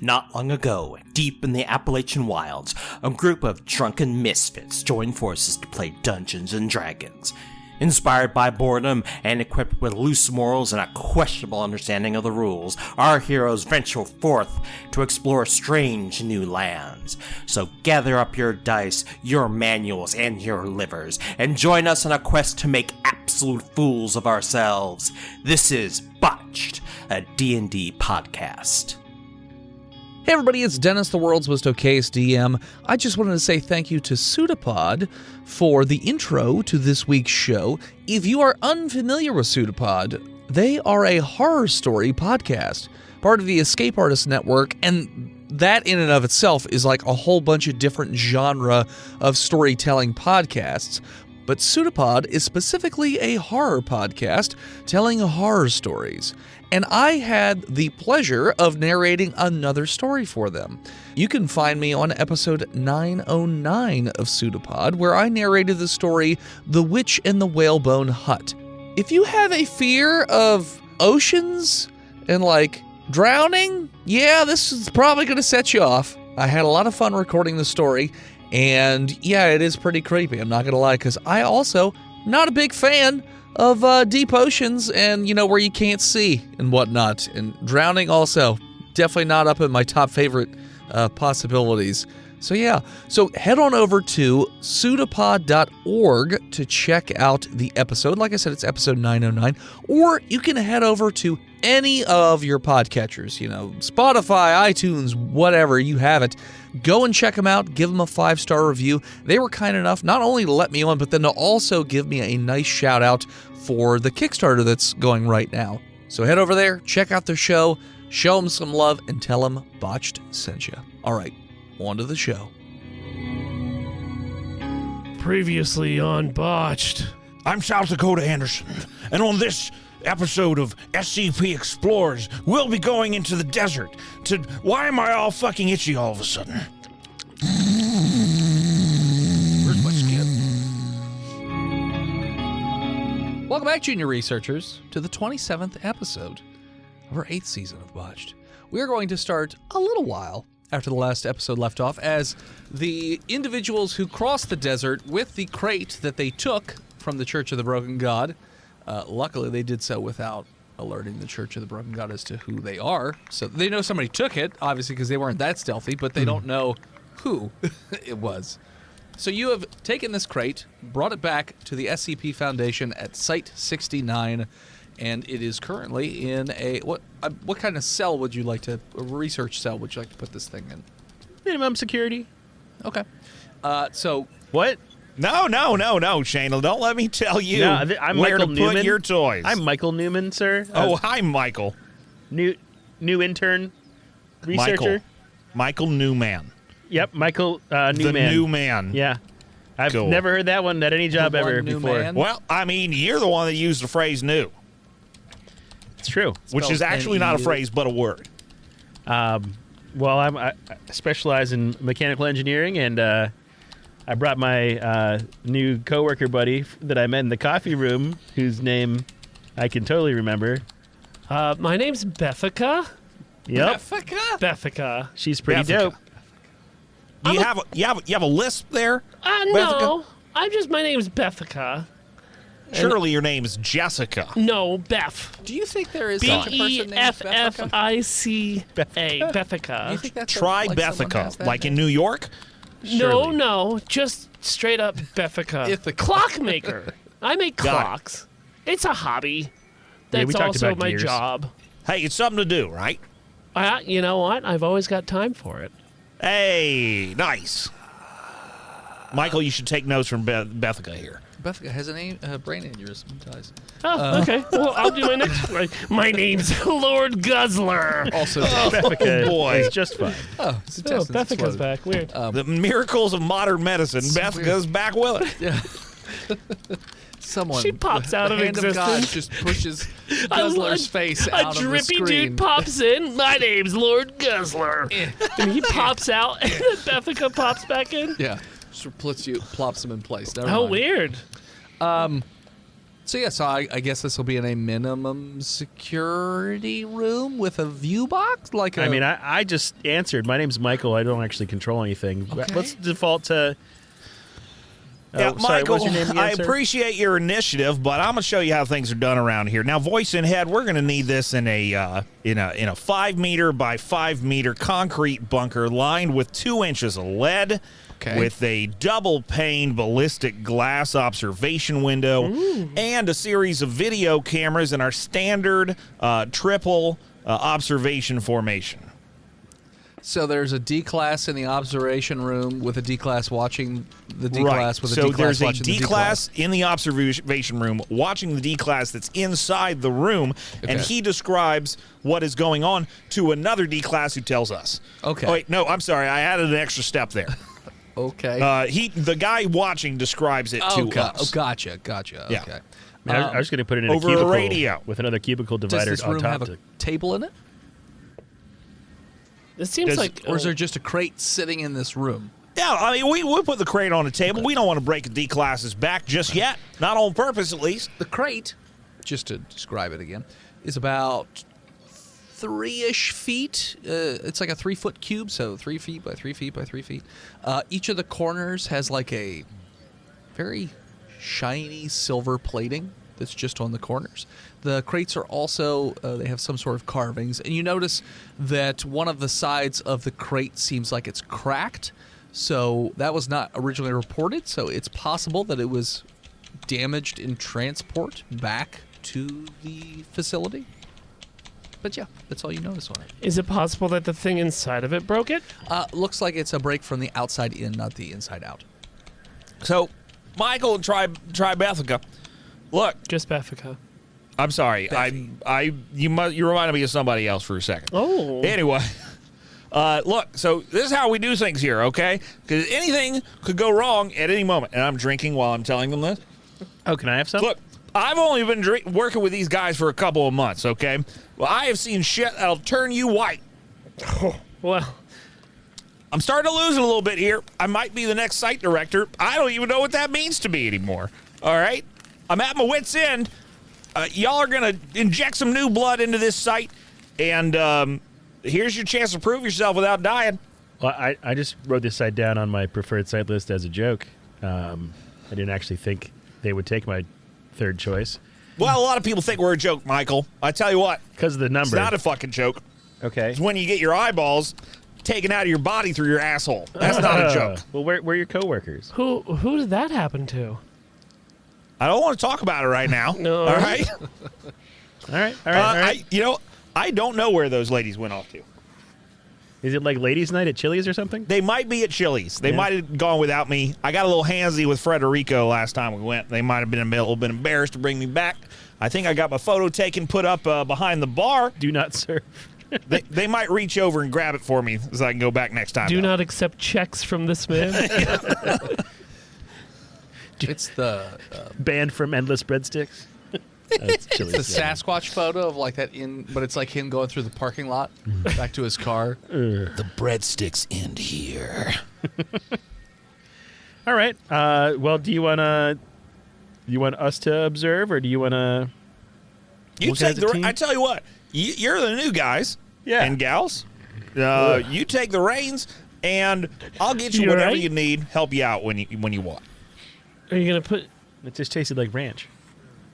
Not long ago, deep in the Appalachian wilds, a group of drunken misfits joined forces to play Dungeons & Dragons. Inspired by boredom and equipped with loose morals and a questionable understanding of the rules, our heroes venture forth to explore strange new lands. So gather up your dice, your manuals, and your livers, and join us on a quest to make absolute fools of ourselves. This is Botched, a D&D podcast. Hey everybody, it's Dennis, the world's most okayest DM. I just wanted to say thank you to Pseudopod for the intro to this week's show. If you are unfamiliar with Pseudopod, they are a horror story podcast, part of the Escape Artist Network, and that in and of itself is like a whole bunch of different genre of storytelling podcasts. But Pseudopod is specifically a horror podcast telling horror stories. And I had the pleasure of narrating another story for them. You can find me on episode 909 of Pseudopod, where I narrated the story The Witch and the Whalebone Hut. If you have a fear of oceans and drowning, yeah, this is probably going to set you off. I had a lot of fun recording the story, and yeah, it is pretty creepy, I'm not going to lie, because I also not a big fan of deep oceans and, where you can't see and whatnot. And drowning also, definitely not up in my top favorite possibilities. So yeah, so head on over to pseudopod.org to check out the episode. Like I said, it's episode 909. Or you can head over to any of your podcatchers, Spotify, iTunes, whatever, you have it. Go and check them out. Give them a 5-star review. They were kind enough not only to let me on, but then to also give me a nice shout out for the Kickstarter that's going right now. So head over there, check out their show, show them some love, and tell them Botched sent you. All right, on to the show. Previously on Botched. I'm South Dakota Anderson, and on this episode of SCP Explorers, we'll be going into the desert to... Why am I all fucking itchy all of a sudden? Where's my skin? Welcome back, junior researchers, to the 27th episode of our 8th season of Botched. We are going to start a little while after the last episode left off, as the individuals who crossed the desert with the crate that they took from the Church of the Broken God, luckily they did so without alerting the Church of the Broken God as to who they are. So they know somebody took it, obviously, because they weren't that stealthy, but they don't know who it was. So you have taken this crate, brought it back to the SCP Foundation at Site 69, and it is currently in a... What kind of cell would you like to... A research cell would you like to put this thing in? Minimum security. Okay. So... What? No, Shane. Don't let me tell you I'm where Michael to Newman. put your toys. I'm Michael Newman, sir. Oh, hi, Michael. New intern, researcher. Michael Newman. Yep, Michael Newman. The new man. Yeah. I've Cool. never heard that one at any job ever new before. man? Well, I mean, you're the one that used the phrase new, It's true. which is actually not a N-E-U. phrase, but a word. Well, I specialize in mechanical engineering, and I brought my new coworker buddy that I met in the coffee room, whose name I can totally remember. My name's Bethica. Yep, Bethica. she's pretty Bethica. dope. You have a lisp there? No, my name's Bethica. Surely your name is Jessica. No, Beth. Do you think there is such a person named Bethica? Bethica. Bethica. Do you think that's Try like someone Bethica, has that like in name? New York? No, just straight up Bethica. Ithaca. Clockmaker. I make Got it. clocks. It's a hobby. Yeah, we That's talked also about my gears. job. Hey, it's something to do, right? You know what? I've always got time for it. Hey, nice. Michael, you should take notes from Bethica here. Bethica has a brain aneurysm, guys. Oh, okay. Well, I'll do my next one. My name's Lord Guzzler. Also, Bethica boy. is just fine. oh, it's Oh, Bethica's back. Weird. The miracles of modern medicine. Bethica's back with it. Yeah. Someone. She pops out the of hand of God existence. just pushes Guzzler's face out A of the drippy screen. dude pops in. My name's Lord Guzzler. And he pops out, and then Bethica pops back in. Yeah. Just plops him in place. Never How mind. weird. So I guess this will be in a minimum security room with a view box? I mean, I just answered. My name's Michael. I don't actually control anything. Okay. Let's default to... Yeah, sorry, Michael, what was your name again, I sir? appreciate your initiative, but I'm going to show you how things are done around here. Now, voice in head, we're going to need this in a 5 meter by 5 meter concrete bunker lined with 2 inches of lead, with a double pane ballistic glass observation window, and a series of video cameras in our standard triple observation formation. So there's a D-class in the observation room with a D-class watching the D-class with a D-class there's a watching the D-class in the observation room watching the D-class that's inside the room, and he describes what is going on to another D-class who tells us. Okay. Oh, wait, no, I'm sorry. I added an extra step there. Okay. The guy watching describes it to us. Oh, gotcha. Yeah. Okay. Man, I was going to put it in over a a cubicle radio. with another cubicle Does divider this on room top. have a table in it? This seems like. Or is there just a crate sitting in this room? Yeah, I mean, we put the crate on the table. We don't want to break a D-class's back just yet. Not on purpose, at least. The crate, just to describe it again, is about 3-ish feet. It's like a 3-foot cube, so 3 feet by 3 feet by 3 feet. Each of the corners has like a very shiny silver plating that's just on the corners. The crates are also, they have some sort of carvings, and you notice that one of the sides of the crate seems like it's cracked, so that was not originally reported, so it's possible that it was damaged in transport back to the facility. But yeah, that's all you notice on it. Is it possible that the thing inside of it broke it? Looks like it's a break from the outside in, not the inside out. So, Michael and Tribeca, look, Just Beffica. I'm sorry. You reminded me of somebody else for a second. Oh. Anyway, look. So this is how we do things here, okay? Because anything could go wrong at any moment. And I'm drinking while I'm telling them this. Oh, can I have some? Look, I've only been working with these guys for a couple of months, okay? Well, I have seen shit that'll turn you white. Well, I'm starting to lose it a little bit here. I might be the next site director. I don't even know what that means to me anymore. All right? I'm at my wit's end. Y'all are going to inject some new blood into this site, and here's your chance to prove yourself without dying. Well, I just wrote this site down on my preferred site list as a joke. I didn't actually think they would take my third choice. Well, a lot of people think we're a joke, Michael. I tell you what. Because of the number. It's not a fucking joke. Okay. It's when you get your eyeballs taken out of your body through your asshole. That's not a joke. Well, where are your coworkers? who did that happen to? I don't want to talk about it right now. No. All right? All right. I don't know where those ladies went off to. Is it like ladies' night at Chili's or something? They might be at Chili's. They Yeah. might have gone without me. I got a little handsy with Frederico last time we went. They might have been a little bit embarrassed to bring me back. I think I got my photo taken, put up behind the bar. Do not serve. They might reach over and grab it for me so I can go back next time. Do not accept checks from this man. It's the Banned from endless breadsticks. That's Chili's. it's the Sasquatch photo of like that but it's like him going through the parking lot back to his car. The breadsticks end here. All right. Well, do you want us to observe, or do you want to? You take I tell you what, you're the new guys and gals. You take the reins, and I'll get you You whatever right? you need. Help you out when you want. Are you gonna put? It just tasted like ranch.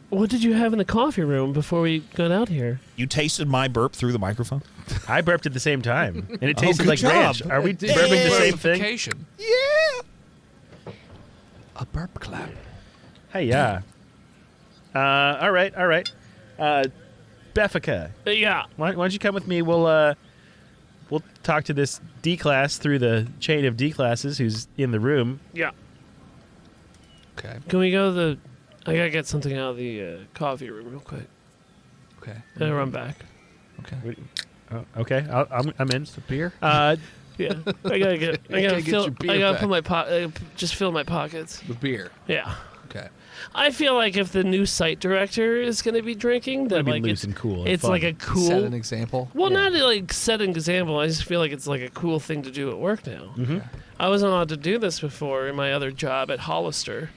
What did you have in the coffee room before we got out here? You tasted my burp through the microphone? I burped at the same time, and it tasted good like job. ranch. Are we burping the same thing? Verification. Yeah. A burp clap. Hey, yeah. All right. Beffica, Yeah. why don't you come with me? We'll talk to this D class through the chain of D classes who's in the room. Yeah. Okay. Can we go to the? I gotta get something out of the coffee room real quick. Okay. Then run back. Okay. Okay, I'm in. Beer? Yeah. I gotta get fill. your beer I gotta back. put my just fill my pockets. The beer. Yeah. Okay. I feel like if the new site director is going to be drinking, that Be like loose and cool. and it's fun. like a cool. Set an example. Well, Yeah. not like set an example. I just feel like it's like a cool thing to do at work now. Mhm. I wasn't allowed to do this before in my other job at Hollister,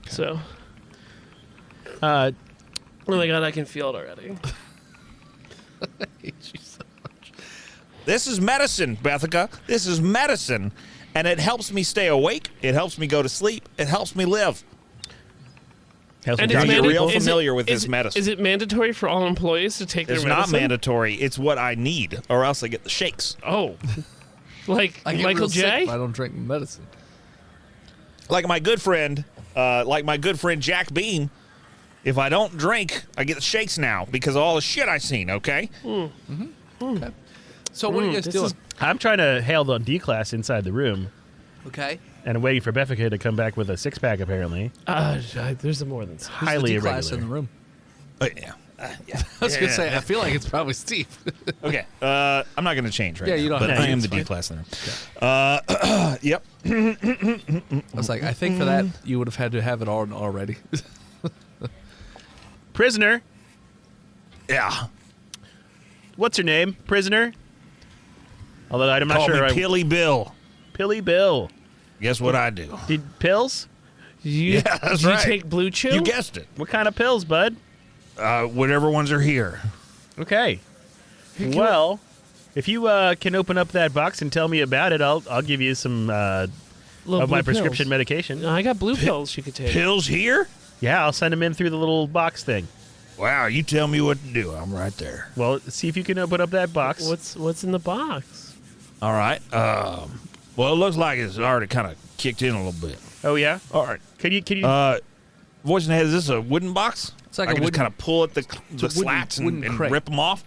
so Oh my god, I can feel it already. I hate you so much. This is medicine, Bethica. This is medicine. And it helps me stay awake. It helps me go to sleep. It helps me live. Helps And me it's drive manda- people. real familiar with this medicine. Is it mandatory for all employees to take It's their not medicine? mandatory. It's what I need, or else I get the shakes. Oh. Like I get Michael real sick J? if I don't drink medicine. Like my good friend Jack Beam. If I don't drink, I get the shakes now because of all the shit I've seen. Okay. Okay. So what are you guys this doing? is- I'm trying to hail the D class inside the room, Okay. and I'm waiting for Beffica to come back with a 6-pack. Apparently, There's more than some. highly Who's the D class in irregular. the room? Yeah. I was gonna say I feel like it's probably Steve. Okay. I'm not going to change right Yeah, now. you don't But have to. I am It's the D fine. class now. Yep. I was like, I think for that you would have had to have it all already. Prisoner, Yeah. what's her name? Prisoner. Although I'm not Call sure. me Pilly Bill. Pilly Bill. Guess what I do? Did pills? You, Yeah, that's do you right. take Blue Chew? You guessed it. What kind of pills, bud? Whatever ones are here. Okay. Well, if you can open up that box and tell me about it, I'll give you some Little of my blue prescription pills. medication. I got blue pills you could take. Pills here? Yeah, I'll send them in through the little box thing. Wow, you tell me what to do. I'm right there. Well, see if you can open up that box. What's in the box? All right. Well, it looks like it's already kind of kicked in a little bit. Oh yeah. All right. Can you? Voice and Head, is this a wooden box? It's like I a can just wooden- kind of pull at the wooden- slats wooden and crate. rip them off?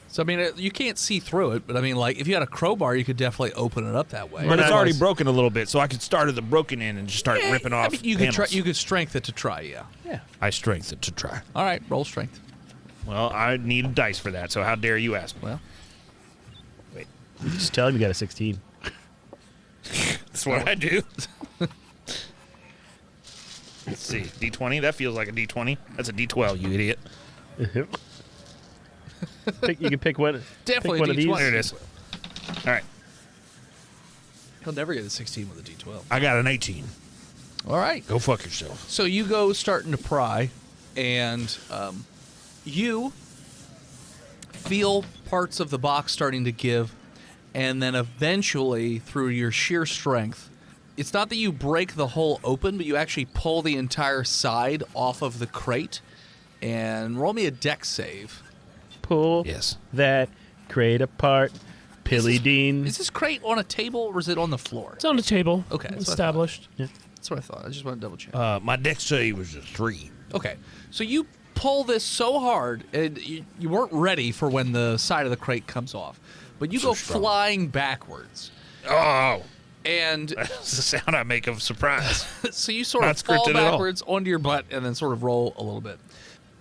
So I mean, you can't see through it, but I mean, like if you had a crowbar, you could definitely open it up that way. But it's I- already broken a little bit, so I could start at the broken end and just start ripping I off mean, you could panels. you could strength it to try. Yeah. Yeah. I strength it to try. All right, roll strength. Well, I need a dice for that, so how dare you ask me? Well, Just tell him you got a 16. That's what I do. Let's see. D20? That feels like a D20. That's a D12, you idiot. You can pick one. Definitely pick one of these. D20. There it is. All right. he'll never get a 16 with a D12. I got an 18. All right. Go fuck yourself. So you go starting to pry, and you feel parts of the box starting to give, and then eventually, through your sheer strength, it's not that you break the hole open, but you actually pull the entire side off of the crate. And roll me a dex save. Pull Yes. that crate apart. Pilly Dean. Is this crate on a table or is it on the floor? It's on the table. Okay, that's what I Established. That's what I thought. I just want to double check. My dex save was a 3. Okay, so you pull this so hard, and you weren't ready for when the side of the crate comes off, but you So go strong. flying backwards, Oh, and that's the sound I make of surprise. so you sort Not of fall scripted at all. backwards onto your butt, and then sort of roll a little bit.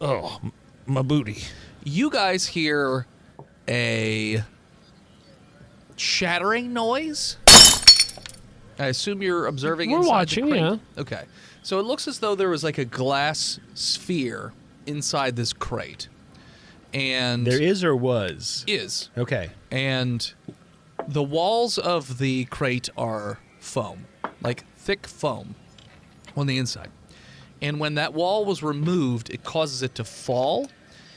Oh, my booty. You guys hear a shattering noise. I assume you're observing. We're inside watching, the crate. yeah. Okay, so it looks as though there was like a glass sphere inside this crate, and There is or was. is. Okay. And the walls of the crate are foam, like thick foam on the inside. And when that wall was removed, it causes it to fall,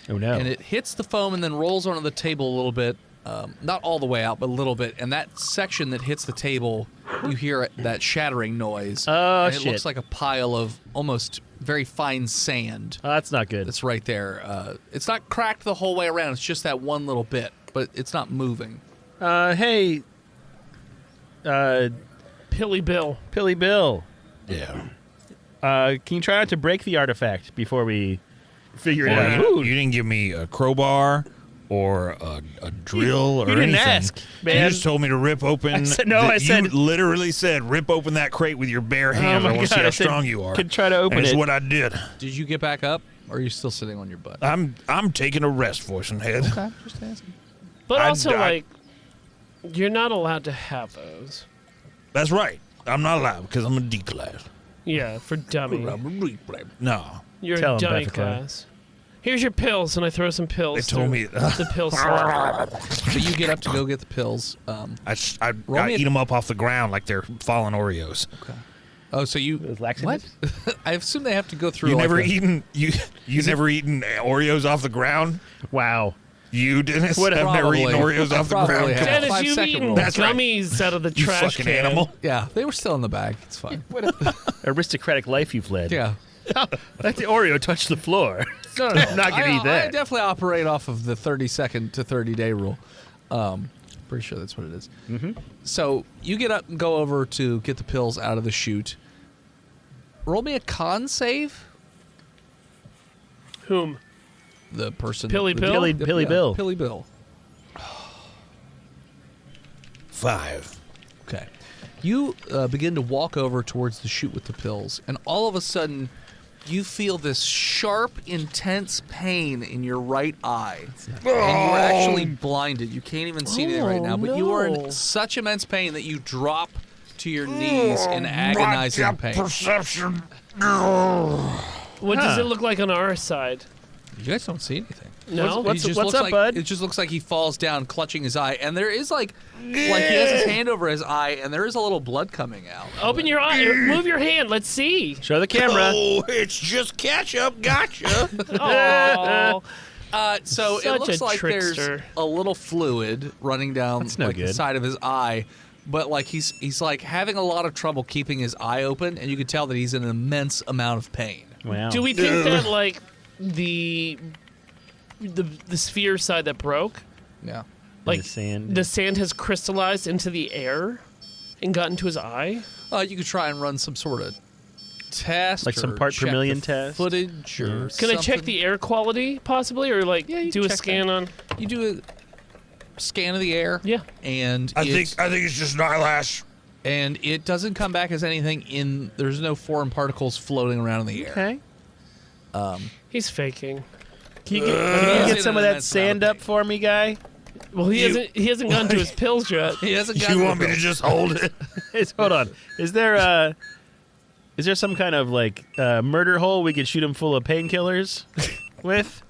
Oh no. and it hits the foam and then rolls onto the table a little bit, not all the way out, but a little bit. And that section that hits the table, you hear that shattering noise. Oh, and it shit. looks like a pile of almost very fine sand Oh, that's not good. that's right there. It's not cracked the whole way around. It's just that one little bit, but it's not moving. Hey. Pilly Bill. Pilly Bill. Yeah. Can you try not to break the artifact before we figure it out? You didn't give me a crowbar or a drill or you didn't anything. ask, man. You just told me to rip open. I said- no, I said- You literally said, rip open that crate with your bare hands. my I want to God, see how I said, strong you are. could try to open and it's it. what I did. Did you get back up, or are you still sitting on your butt? I'm taking a rest, voice and head. Okay, just asking. But I- also, I- like, you're not allowed to have those. That's right. I'm not allowed because I'm a D class. Yeah, for dummy. No. You're Tell a 'em, dummy Bethicla. class. Here's your pills, and I throw some pills. They told through me the pill slot. So you get up to go get the pills. I Roll me a- eat them up off the ground like they're fallen Oreos. Okay. Oh, so you Those what? laxatives? I assume they have to go through. You like never a- eaten Oreos off the ground? Wow. You, Dennis, What- have never eaten Probably. Oreos off the Probably ground? have. Come on. Dennis, you've 5-second eaten rule. That's right. gummies out of the You trash fucking can. animal. Yeah, they were still in the bag. It's fine. Aristocratic life you've led. Yeah. Let the Oreo touch the floor. No. Not gonna eat that. I definitely operate off of the 30-second to 30-day rule. Pretty sure that's what it is. Mm-hmm. So you get up and go over to get the pills out of the chute. Roll me a con save. Whom? The person. Pilly the- Bill? Pilly yeah, Bill. Pilly Bill. 5. Okay. You begin to walk over towards the chute with the pills, and all of a sudden, you feel this sharp, intense pain in your right eye. And you're actually blinded. You can't even see anything right now, but you are no. in such immense pain that you drop to your knees in agonizing pain. Perception. What does it look like on our side? You guys don't see anything. No? What's He just up, looks like, bud? It just looks like he falls down, clutching his eye, and there is like he has his hand over his eye, and there is a little blood coming out. Open your eye. Move your hand. Let's see. Show the camera. Oh, it's just ketchup. Gotcha. Oh. So Such it looks a like there's trickster. a little fluid running down That's no like the good. side of his eye, but like he's like having a lot of trouble keeping his eye open, and you can tell that he's in an immense amount of pain. Wow. Do we think that like the sphere side that broke, Yeah. like the sand? has crystallized into the air and got into his eye? You could try and run some sort of test, Like some or part per check million the test? footage, or Can I check something. the air quality possibly, or like Yeah, you do can a check scan that. on? You do a scan of the air. Yeah. And I think it's just an eyelash. and it doesn't come back as anything in. There's no foreign particles floating around in the air. Okay. He's faking. Can you He's get in some an of that immense sand amount of up for me, guy? Well, he hasn't gotten to his pills yet. He hasn't got You want me to just hold it? Hold on. Is there some kind of like murder hole we could shoot him full of painkillers with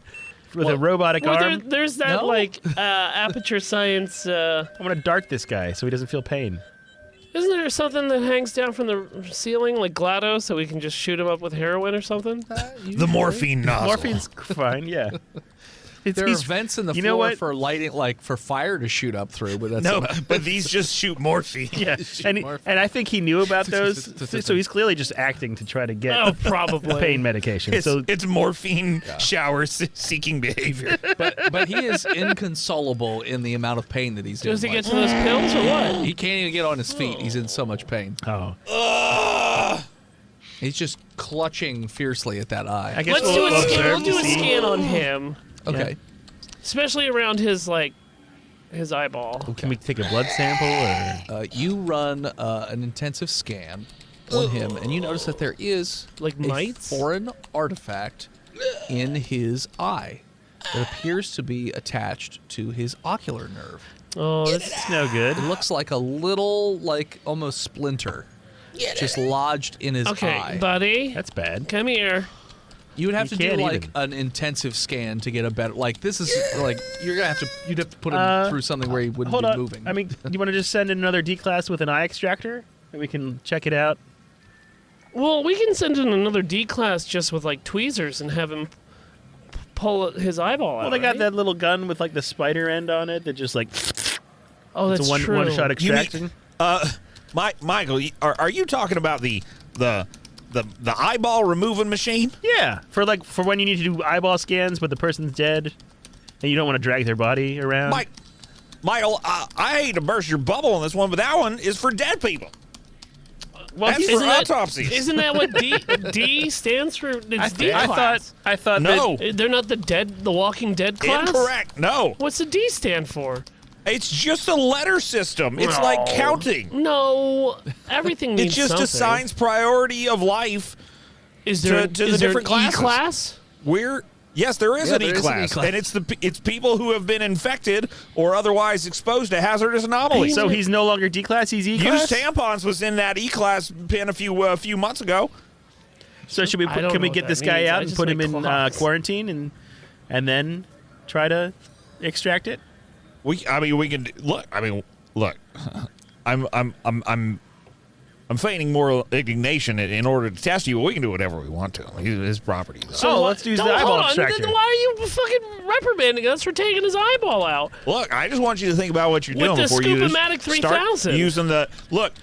a robotic Well, arm? there's that No. like aperture science. I'm gonna dart this guy so he doesn't feel pain. Isn't there something that hangs down from the ceiling like GLaDOS, so we can just shoot him up with heroin or something? The morphine nozzle. Morphine's fine, yeah. There are He's- vents in the you know floor what? for lighting, like for fire to shoot up through. But that's No, about- but these just shoot morphine. Yeah, and morphine. I think he knew about those, so he's clearly just acting to try to get Oh, probably. pain medication. It's, So it's morphine shower seeking behavior. but he is inconsolable in the amount of pain that he's in. Does he Like, get to those pills or what? he can't even get on his feet. He's in so much pain. He's just clutching fiercely at that eye. I guess Let's do a scan. observe We'll do to a see. scan on him, Okay. especially around his his eyeball. Can we take a blood sample or? You run an intensive scan on him, and you notice that there is Like a mites? foreign artifact in his eye that appears to be attached to his ocular nerve. Oh, this It's no good. It looks like a little, like almost splinter, just lodged in his okay, eye. buddy. That's bad. Come here. You would have You to do can't like even. an intensive scan to get a better. Like this is like you'd have to put him through something where he wouldn't Hold be on. moving. I mean, you want to just send in another D class with an eye extractor, and we can check it out. Well, we can send in another D class just with like tweezers and have him pull his eyeball out. Well, they got right? that little gun with like the spider end on it that just like Oh, that's it's a true. one shot You mean- extraction. Michael, are you talking about the eyeball removing machine? Yeah, for when you need to do eyeball scans, but the person's dead, and you don't want to drag their body around. Michael, I hate to burst your bubble on this one, but that one is for dead people. well, That's he's- for autopsies. Isn't that what D stands for? It's D I class. thought No. that They're not the Walking Dead class. Incorrect. No. What's the D stand for? It's just a letter system. It's like counting. No, everything It means just something. assigns priority of life. Is there to the is there different an E classes. class? Yes, there is Yeah, an there is an E-class, E-class. and it's people who have been infected or otherwise exposed to hazardous anomalies. so he's no longer D class, he's E Used class. tampons was in that E-class pin a few months ago. So should we I don't can we know get what this that guy means. out I and just put him make in cloths. quarantine and then try to extract it? We can look. I'm I'm feigning moral indignation in order to test you. We can do whatever we want to. His property. Though. Let's use the hold eyeball on. extractor. Then why are you fucking reprimanding us for taking his eyeball out? Look, I just want you to think about what you're With doing the before you Scoop-O-Matic just start 3000. using the look.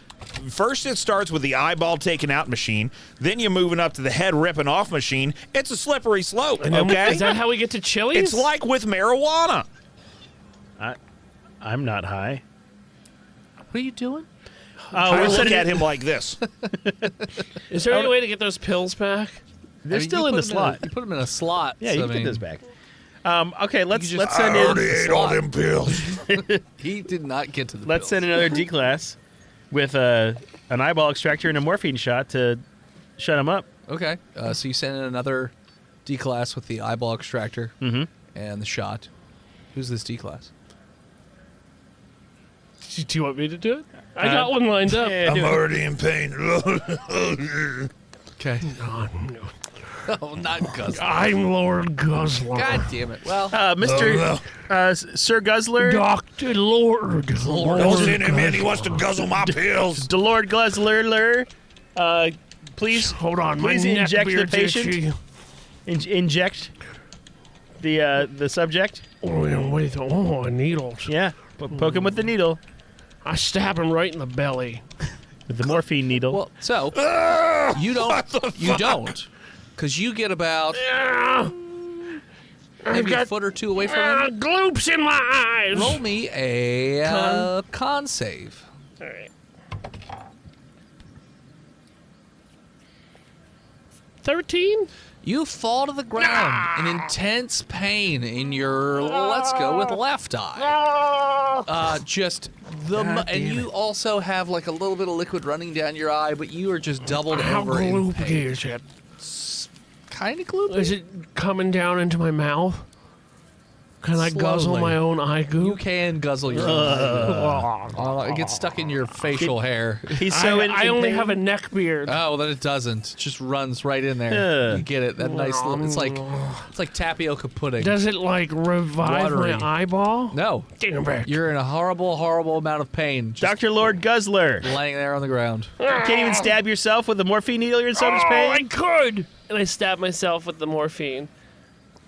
First, it starts with the eyeball taken out machine. Then you're moving up to the head ripping off machine. It's a slippery slope. Okay, Is that how we get to Chili's? it's like with marijuana. I'm not high. What are you doing? I we're look sending at him like this. Is there any way to get those pills back? They're still in the slot. You put them in a slot. Yeah, so, you I can mean, get those back. Okay, let's just- send in. ate all them pills. He did not get to the Let's pills. send another D class with an eyeball extractor and a morphine shot to shut him up. Okay, so you send in another D class with the eyeball extractor and the shot. Who's this D class? Do you want me to do it? I got one lined up. Yeah, do it. already in pain. Okay. No. Oh, not Guzzler. I'm Lord Guzzler. God damn it. Well, Mr. Sir Guzzler, Dr. Lord. Don't send him in. He wants to guzzle my pills. Delord Guzzler, please Hold on, Please my neck inject the beard's patient. itchy. inject the subject. Oh, yeah, what do you think? Oh, needles. Yeah, poke him with the needle, I stab him right in the belly. with the morphine needle. well, so you don't, because you get about maybe a got foot or two away from him. Gloops in my eyes. Roll me a con save. All right. 13? You fall to the ground in intense pain in your, let's go with left eye. Just and you also have like a little bit of liquid running down your eye, but you are just doubled How over in gloopy pain. is it? Kind of gloopy. Is it coming down into my mouth? Can I guzzle Slowly. my own eye You goop? can guzzle your own. It gets stuck in your facial hair. He's so I only have a neck beard. Oh, then it doesn't. It just runs right in there. Ugh. You get it. That nice little. It's like tapioca pudding. Does it like revive Watery. my eyeball? No, Damn it. you're in a horrible, horrible amount of pain. Just Dr. Lord Guzzler. laying there on the ground. You can't even stab yourself with the morphine needle. You're in so much Oh, I pain. could. And I stab myself with the morphine.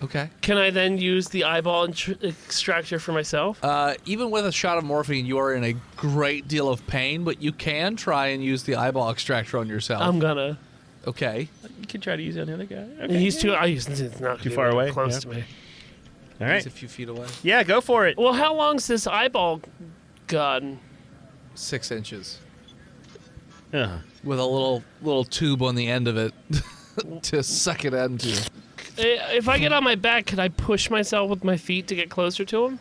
Okay. Can I then use the eyeball extractor for myself? Even with a shot of morphine, you are in a great deal of pain, but you can try and use the eyeball extractor on yourself. I'm gonna. Okay. You can try to use it on the other guy. And Okay. he's too. It's not Too gonna far be away? Close Yeah. to me. All right. He's a few feet away. Yeah, go for it. Well, how long's this eyeball gun? 6 inches. Uh, With a little tube on the end of it to suck it into. If I get on my back, could I push myself with my feet to get closer to him?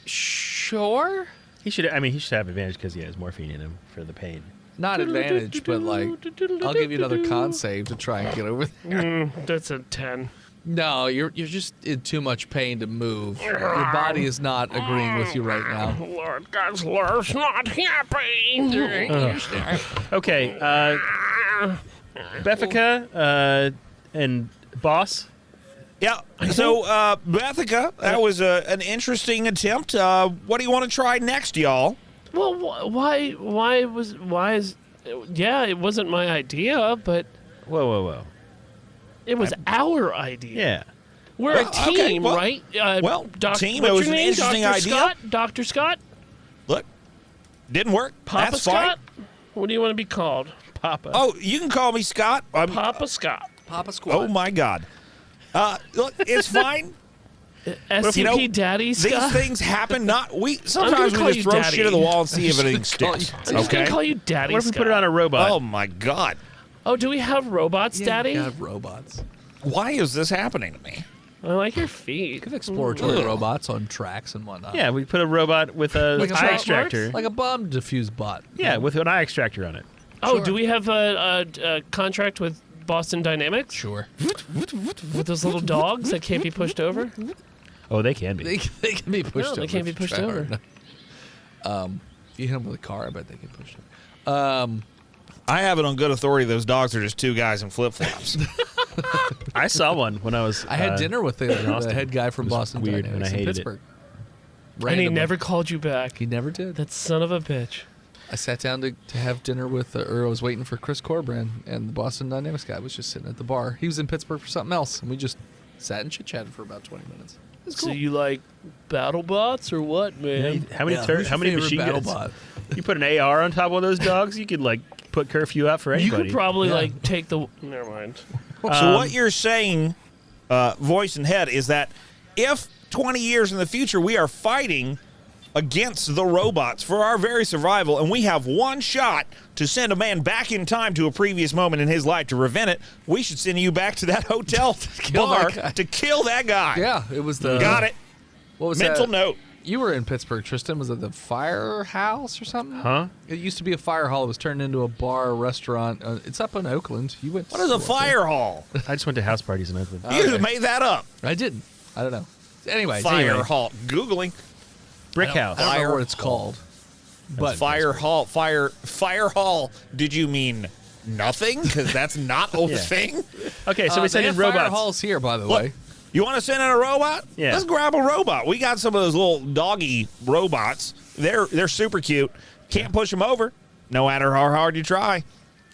Sure. he should have advantage because he has morphine in him for the pain. Not advantage, but like, I'll give you another con save to try and get over there. That's a 10. No, you're just in too much pain to move. Your body is not agreeing with you right now. Lord Guzzler's not happy. Okay, Bethica and Boss. Yeah. So, Bethica, that was an interesting attempt. What do you want to try next, y'all? Well, why is? Yeah, it wasn't my idea, but Whoa. it was our idea. Yeah. We're a Okay, team, well- right? well, team, what's it was your an name? interesting Dr. idea. Scott? Dr. Scott? Look, didn't work. Papa That's Scott? fine. What do you want to be called? Papa. Oh, you can call me Scott. Papa Scott. Papa Squad. Oh my God. Look, it's fine. SCP Daddy These Scott? things happen. Sometimes gonna we call just you throw Daddy. shit at the wall and see if anything call sticks. you- I'm just going Okay. to call you Daddy What if we Scott. put it on a robot? Oh my God. Oh, do we have robots, Yeah, Daddy? You have robots. Why is this happening to me? I like your feet. You have exploratory robots on tracks and whatnot. Yeah, we put a robot with a Like a eye bot? extractor. Like a bomb diffuse bot. Yeah, with an eye extractor on it. Oh, Sure. do we have a contract with Boston Dynamics? Sure. With those little dogs that can't be pushed over? Oh, they can be. They can be pushed over. they can't be if you pushed try over. hard enough. If you hit them with a car, I bet they get pushed over. I have it on good authority. Those dogs are just two guys in flip flops. I saw one when I was. I had dinner with the Austin. head guy from It was Boston weird, Dynamics and I in hated it. Pittsburgh. And he Randomly. never called you back. He never did. That son of a bitch. I sat down to have dinner with, or I was waiting for Chris Corbrand, and the Boston Dynamics guy was just sitting at the bar. He was in Pittsburgh for something else, and we just sat and chit-chatted for about 20 minutes. It was cool. So you like battle bots or what, man? How many machine guns? Bot? You put an AR on top of one of those dogs, you could like put curfew out for You anybody. could probably like take the. Never mind. So what you're saying, voice and head, is that if 20 years in the future we are fighting against the robots for our very survival, and we have one shot to send a man back in time to a previous moment in his life to prevent it, we should send you back to that hotel bar to kill that guy. Yeah, it was the... Got it. What was Mental that? note. You were in Pittsburgh, Tristan. Was it the Firehouse or something? Huh? It used to be a fire hall. It was turned into a bar, restaurant. It's up in Oakland. You went. What is a fire hall? I just went to house parties in Oakland. You made that up. I didn't. I don't know. Anyway, Fire hall. Googling. Brick house. I don't know Fire what it's called. But Fire hall. Did you mean nothing? Because that's not a Yeah. thing. Okay, so we send they in have fire robots. halls here, by the Look, way. you want to send in a robot? Yeah. Let's grab a robot. We got some of those little doggy robots. They're super cute. Can't push them over, no matter how hard you try.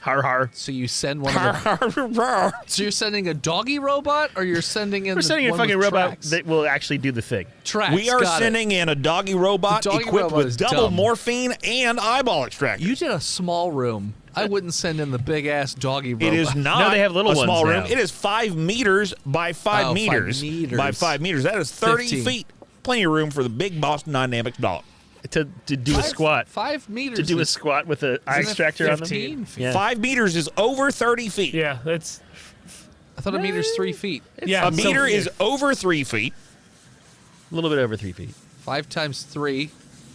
Har har. So you send one of the. So you're sending a doggy robot, or you're sending in? We're sending a one fucking with robot tracks? that will actually do the thing. Tracks. We are got it. sending in a doggy robot The doggy equipped robot with is double dumb. morphine and eyeball extractor. You did a small room. I wouldn't send in the big ass doggy robot. It is not No, they have little a small ones room. now. It is 5 meters by 5 5 meters. meters. By 5 meters. That is 30 15. feet. Plenty of room for the big Boston Dynamics dog. To do a squat. 5 meters. To do a is- squat with an eye isn't it extractor on 15 them. feet? Yeah. 5 meters is over 30 feet. Yeah, that's I thought a meter's 3 feet. yeah. A meter is over 3 feet. A little bit over 3 feet. 5 times 3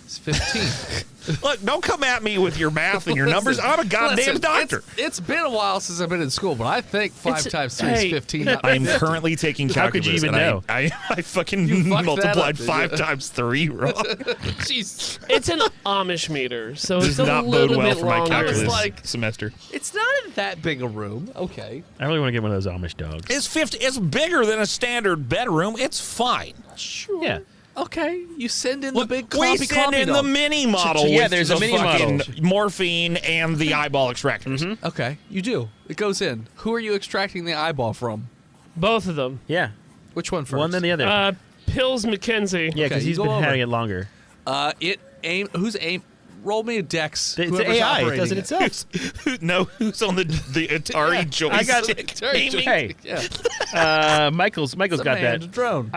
is 15. Look, don't come at me with your math and your numbers. I'm a goddamn Listen, doctor. It's been a while since I've been in school, but I think 5 It's- times 3 hey. is 15. I am currently taking How could calculus. you even and know? I fucking You fucked that multiplied up, did 5 you? times 3 wrong. Jeez. it's an Amish meter, so Does it's a not bode little well bit for my longer. calculus like- semester. It's not in that big a room. Okay. I really want to get one of those Amish dogs. It's 50. It's bigger than a standard bedroom. It's fine. Sure. Yeah. Okay. You send in Look, the big we clompy send in the dog. mini model. Yeah, with there's the a mini fucking model. morphine and the eyeball extractors. Okay. You do. It goes in. Who are you extracting the eyeball from? Both of them. Yeah. Which one first? One then the other. Pills McKenzie. yeah, because okay, he's you been go over. having it longer. Who's aim? Roll me a dex. It's whoever's AI. It operating does it itself. Who's on the Atari joystick? I got Atari Hey, Yeah. Michael's got Some man, that. a drone.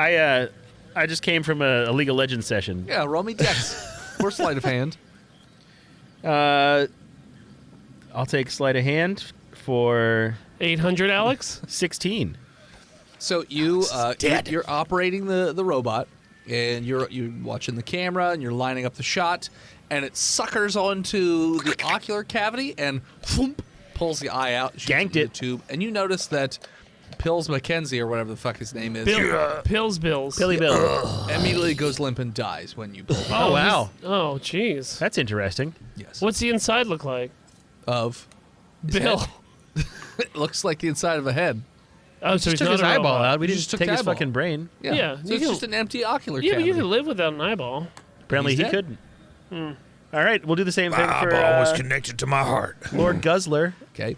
I just came from a League of Legends session. Yeah, roll me dex. Or sleight of hand. I'll take sleight of hand for 800, Alex. 16. So you're operating the robot, and you're watching the camera, and you're lining up the shot, and it suckers onto the ocular cavity and whoomp, pulls the eye out, shoots Ganked into it. the tube, and you notice that Pills McKenzie or whatever the fuck his name is Pills Bills. Billy Bill. immediately goes limp and dies when you pull it. Oh, wow. Oh, jeez. That's interesting. Yes. What's the inside look like? Of his Bill. head. It looks like the inside of a head. Oh, so Just he's took not his a eyeball robot. out. We You didn't just took take the his eyeball. fucking brain. Yeah, So you it's can- just an empty ocular Yeah, but cavity. you could live without an eyeball. Apparently He's he dead. couldn't. All right, we'll do the same thing for connected to my heart. Lord Guzzler. Okay.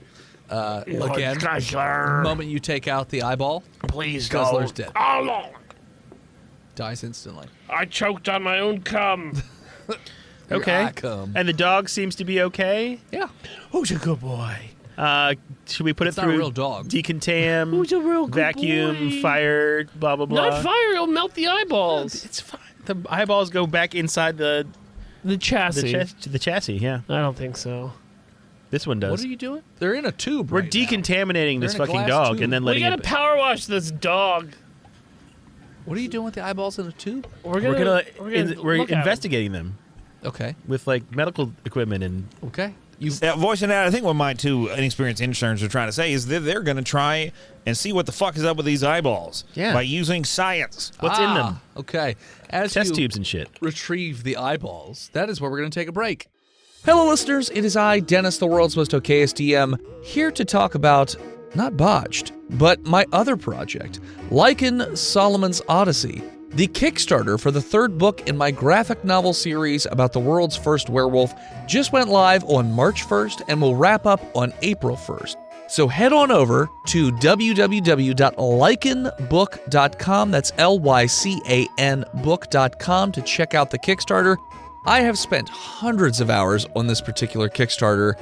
Again, the moment you take out the eyeball, Please Guzzler's dead. Oh, Lord. Dies instantly. I choked on my own cum. Your Okay. eye come. And the dog seems to be okay. Yeah. Who's a good boy? Should we put It's it not a through real dog. decontam, Who's a real good vacuum, boy? fire, blah, blah, blah? Not fire, it'll melt the eyeballs. It's fine. The eyeballs go back inside the The chassis. the chassis, yeah. I don't think so. This one does. What are you doing? They're in a tube. We're right now. decontaminating this They're in a fucking glass dog tube. and then We letting gotta it... power wash this dog. What are you doing with the eyeballs in a tube? We're gonna we're look at 'em. investigating them Okay. with like medical equipment and Okay. You. Voicing that, I think what my two inexperienced interns are trying to say is that they're going to try and see what the fuck is up with these eyeballs Yeah. by using science. what's in them. Okay. As Test you tubes and shit. retrieve the eyeballs, that is where we're going to take a break. Hello, listeners. It is I, Dennis, the world's most okayest DM, here to talk about not Botched, but my other project, Lycan Solomon's Odyssey. The Kickstarter for the third book in my graphic novel series about the world's first werewolf just went live on March 1st and will wrap up on April 1st. So head on over to www.lycanbook.com, that's Lycan book.com, to check out the Kickstarter. I have spent hundreds of hours on this particular Kickstarter,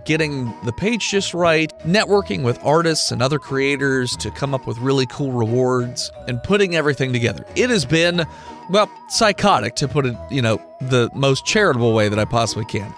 getting the page just right, networking with artists and other creators to come up with really cool rewards, and putting everything together. It has been, psychotic, to put it, the most charitable way that I possibly can.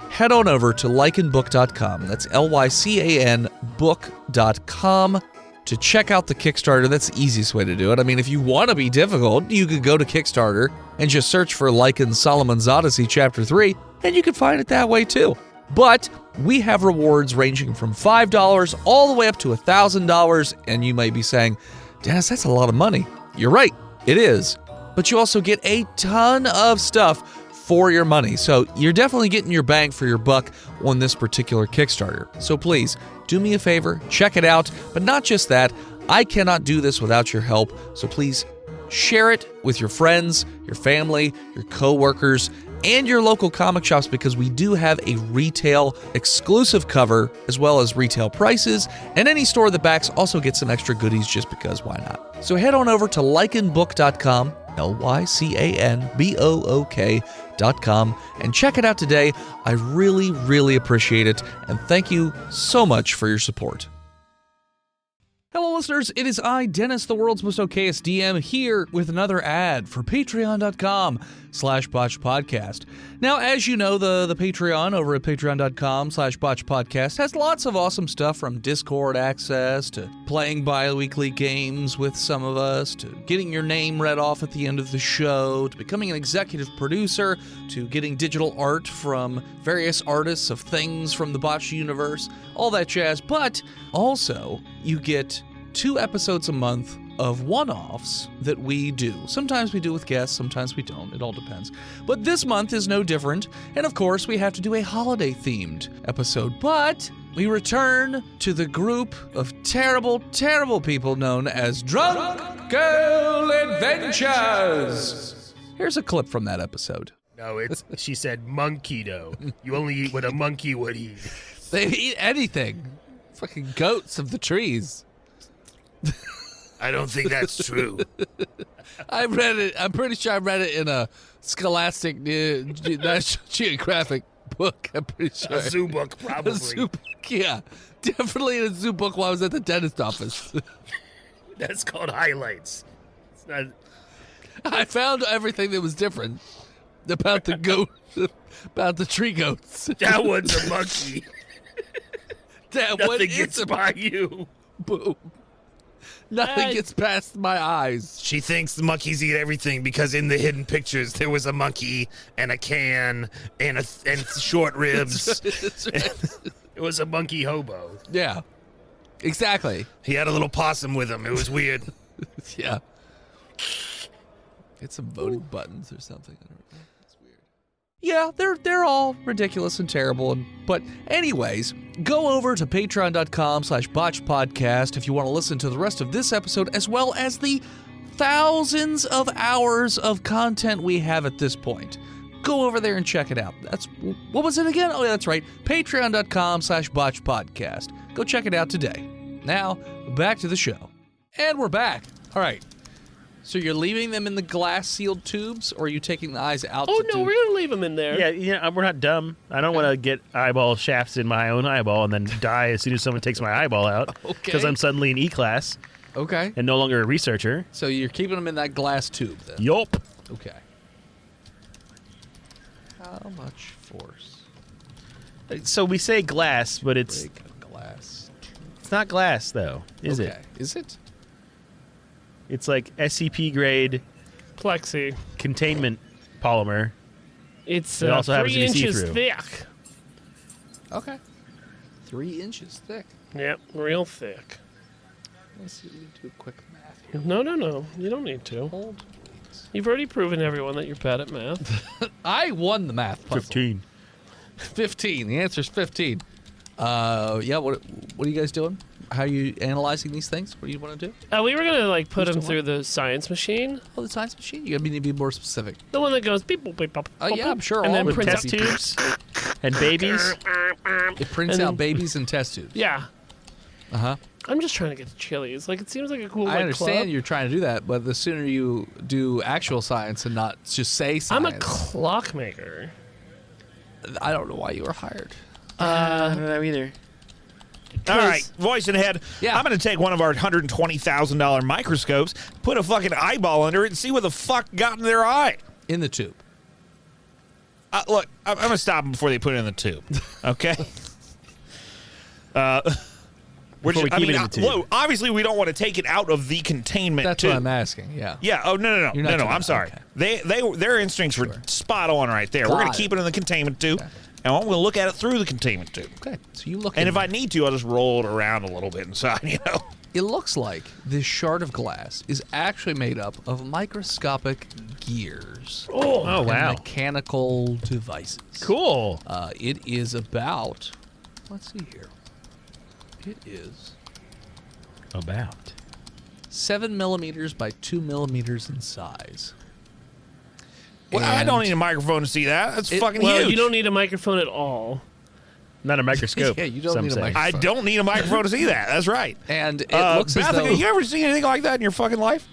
Head on over to lycanbook.com, that's Lycan book.com, to check out the Kickstarter. That's the easiest way to do it. I mean, if you want to be difficult, you could go to Kickstarter and just search for Lycan Solomon's Odyssey Chapter 3, and you can find it that way too. But we have rewards ranging from $5 all the way up to $1,000, and you may be saying, Dennis, that's a lot of money. You're right, it is. But you also get a ton of stuff for your money. So you're definitely getting your bang for your buck on this particular Kickstarter. So please, do me a favor, check it out. But not just that, I cannot do this without your help. So please share it with your friends, your family, your coworkers, and your local comic shops, because we do have a retail exclusive cover as well as retail prices, and any store that backs also gets some extra goodies just because why not. So head on over to lycanbook.com, Lycanbook.com, and check it out today. I really, really appreciate it, and thank you so much for your support. Hello, listeners. It is I, Dennis, the world's most okayest DM, here with another ad for patreon.com/botchpodcast. Now, as you know, the Patreon over at patreon.com/botchpodcast has lots of awesome stuff, from Discord access to playing bi-weekly games with some of us, to getting your name read off at the end of the show, to becoming an executive producer, to getting digital art from various artists of things from the Botched universe, all that jazz. But also, you get 2 episodes a month of one-offs that we do. Sometimes we do with guests, sometimes we don't. It all depends. But this month is no different. And of course, we have to do a holiday-themed episode. But we return to the group of terrible, terrible people known as Drunk Girl Adventures. Here's a clip from that episode. No, she said monkey dough. You only eat what a monkey would eat. They eat anything. Fucking goats of the trees. I don't think that's true. I read it. I'm pretty sure I read it in a Scholastic National Geographic book. I'm pretty sure. A zoo book, probably. A zoo book, yeah. Definitely in a zoo book while I was at the dentist office. That's called highlights. It's not... I found everything that was different about the goat, about the tree goats. That one's a monkey. Nothing gets by you. Boom. Nothing gets past my eyes. She thinks the monkeys eat everything because in the hidden pictures there was a monkey and a can and short ribs. That's right. It was a monkey hobo. Yeah, exactly. He had a little possum with him. It was weird. Yeah. Get some voting buttons or something. I don't know. It's weird. Yeah, they're all ridiculous and terrible. But anyways, go over to patreon.com/botchpodcast if you want to listen to the rest of this episode, as well as the thousands of hours of content we have at this point. Go over there and check it out. What was it again? Oh, yeah, that's right. Patreon.com/botchpodcast. Go check it out today. Now, back to the show. And we're back. All right. So you're leaving them in the glass-sealed tubes, or are you taking the eyes out? Oh, no, we're going to leave them in there. Yeah, we're not dumb. I don't want to get eyeball shafts in my own eyeball and then die as soon as someone takes my eyeball out. Okay. Because I'm suddenly in E-class. Okay. And no longer a researcher. So you're keeping them in that glass tube, then? Yup. Okay. How much force? So we say glass, but it's Break a glass tube. it's not glass, though, is it? Is it? It's like SCP grade Plexi. containment polymer. It's It also happens 3 to be inches see-through. thick. Okay. 3 inches thick. Yep, real thick. Let's see if we can do a quick math here. No. You don't need to. Hold, please. You've already proven everyone that you're bad at math. I won the math puzzle. 15. 15. The answer's 15. Yeah, what are you guys doing? how are you analyzing these things? What do you want to do? We were gonna like put Who's them the through the science machine, Oh, the science machine. You need to be more specific. the one that goes beep boop beep boop. boop, Yeah, I'm boop, sure and all then of them prints Test out. tubes and babies. It prints And out then- babies and test tubes. Yeah, Uh huh. I'm just trying to get to Chili's. Like, it seems like a cool. I like, understand club. you're trying to do that, but the sooner you do actual science and not just say I'm science, a clockmaker. I don't know why you were hired. I don't know either. All right, voice and head. Yeah. I'm going to take one of our $120,000 microscopes, put a fucking eyeball under it, and see what the fuck got in their eye. In the tube. Look, I'm going to stop them before they put it in the tube. Okay? Before we keep it in the tube. Look, obviously, we don't want to take it out of the containment That's tube. what I'm asking. Yeah. Yeah. Oh no. You're not doing I'm that, sorry. okay. Their instincts were spot on right there. We're Got gonna it. keep it in the containment tube, and I'm gonna look at it through the containment tube. Okay. So you look. And in if I need to, I'll just roll it around a little bit inside. You know. It looks like this shard of glass is actually made up of microscopic gears. Oh and wow. mechanical devices. Cool. It is about. Let's see here. It is About. 7 millimeters by 2 millimeters in size. Well, I And- don't need a microphone to see that. That's fucking Well, huge. you don't need a microphone at all. Not a microscope. Yeah, you don't some need a say. microphone. I don't need a microphone to see that. That's right. And it looks as though Bethica, you ever seen anything like that in your fucking life?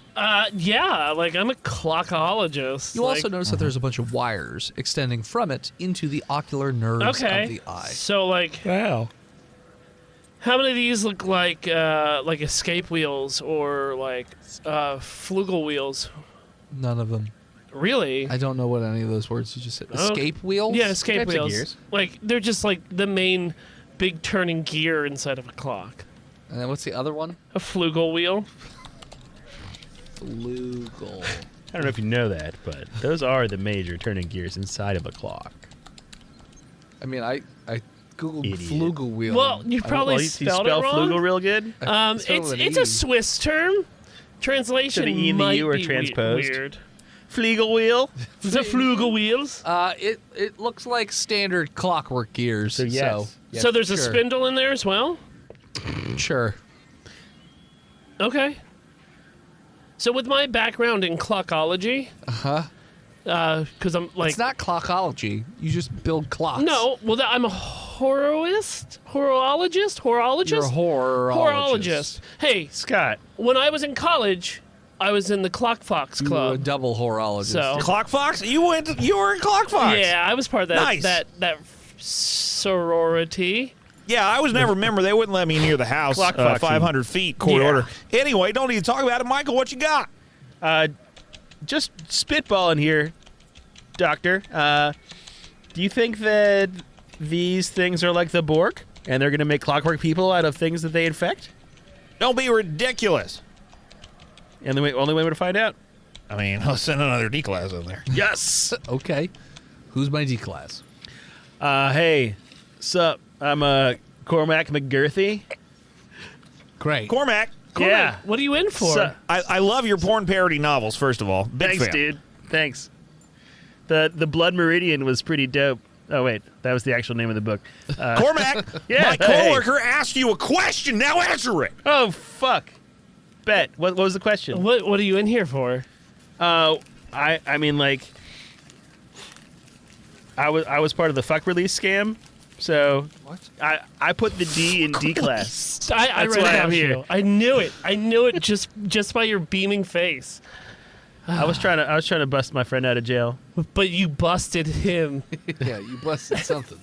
Yeah, like I'm a clockologist. you also like, notice that there's a bunch of wires extending from it into the ocular nerves okay. of the eye. So like, Wow. how many of these look like escape wheels or like flugel wheels? None of them. Really? I don't know what any of those words you just said. Oh. Escape wheels? Yeah, escape Types of wheels. gears. Like they're just like the main big turning gear inside of a clock. And then what's the other one? A flugel wheel. Flugel. I don't know if you know that, but those are the major turning gears inside of a clock. I mean, I googled Idiot. flugel wheel. Well, you I don't- probably Well, you spelled spell it wrong. flugel real good. Spelled with an It's E. a Swiss term. Translation So the E and the might U are be transposed? weird. Flugel wheel. The flugel wheels. It looks like standard clockwork gears. So, yes. yeah, So there's a sure. spindle in there as well. Sure. Okay. So with my background in clockology, because I'm like, It's not clockology. You just build clocks. no, well, I'm a horologist. You're a horologist. Hey, Scott. when I was in college, I was in the Clock Fox You were a Club. double horologist. So- Clock Fox? You were in Clock Fox. Yeah, I was part of that Nice. that sorority. Yeah, I was never a member. They wouldn't let me near the house. Clock Fox. 500 feet, court Yeah. order. Anyway, don't need to talk about it. Michael, what you got? Just spitballing here, Doctor. Do you think that these things are like the Borg, and they're going to make clockwork people out of things that they infect? Don't be ridiculous. And the only way to find out. I mean, I'll send another D class in there. Yes. Okay. Who's my D class? Hey, sup? I'm Cormac McGirthy. Great. Cormac, Yeah. What are you in for? Sup? I love your porn parody novels, first of all. Big Thanks, fan. dude. Thanks. The Blood Meridian was pretty dope. Oh wait, that was the actual name of the book. Cormac, Yeah, my hey. coworker asked you a question. Now answer it. Oh fuck. Bet. What was the question? What are you in here for? I mean like I was part of the fuck release scam. So What? I put the D in D class. I That's read why it I'm out here. you. I knew it. I knew it just by your beaming face. I was trying to bust my friend out of jail. But you busted him. Yeah, you busted something.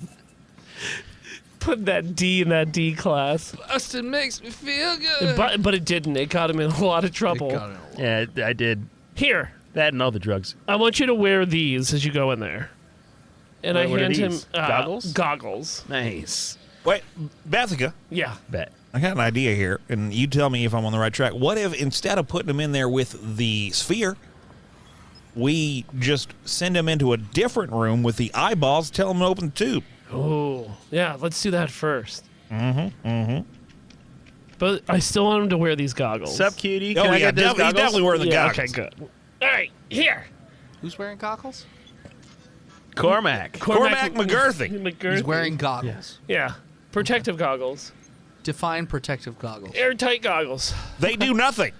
Put that D in that D class. Busted makes me feel good. But it didn't. It got him in a lot of trouble. Yeah, I did Here, that and all the drugs. I want you to wear these as you go in there. And I What are hand him these? Goggles? Goggles. Nice. Wait, Bethica, Yeah. Bet. I got an idea here, and you tell me if I'm on the right track. What if instead of putting them in there with the sphere, we just send them into a different room with the eyeballs, tell them to open the tube? Oh, yeah. Let's do that first. But I still want him to wear these goggles. Sup, cutie? Oh, Can I yeah, get those he's goggles? definitely wearing the Yeah. goggles. Okay. Good. All right. Here. Who's wearing goggles? Cormac. Cormac McGirthy. McGirthy. He's wearing goggles. Yeah. Protective goggles. Define protective goggles. Airtight goggles, They do nothing.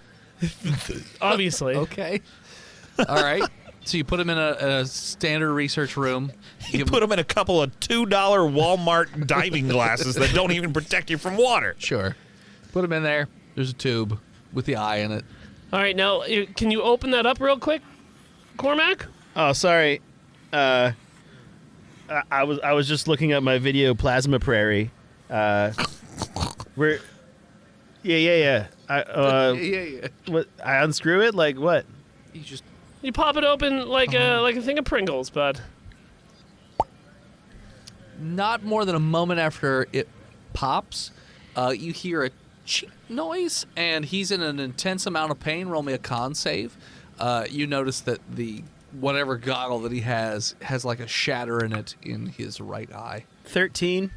obviously. Okay. All right. So you put them in a standard research room. You put them in a couple of $2 Walmart diving glasses that don't even protect you from water. Sure. Put them in there. There's a tube with the eye in it. All right, now can you open that up real quick, Cormac? Oh, sorry. I was just looking at my video Plasma Prairie. We're yeah. Yeah. What? I unscrew it? Like what? You just You pop it open like a thing of Pringles, bud. not more than a moment after it pops, you hear a cheep noise, and he's in an intense amount of pain. Roll me a con save. You notice that the whatever goggle that he has like a shatter in it in his right eye. 13.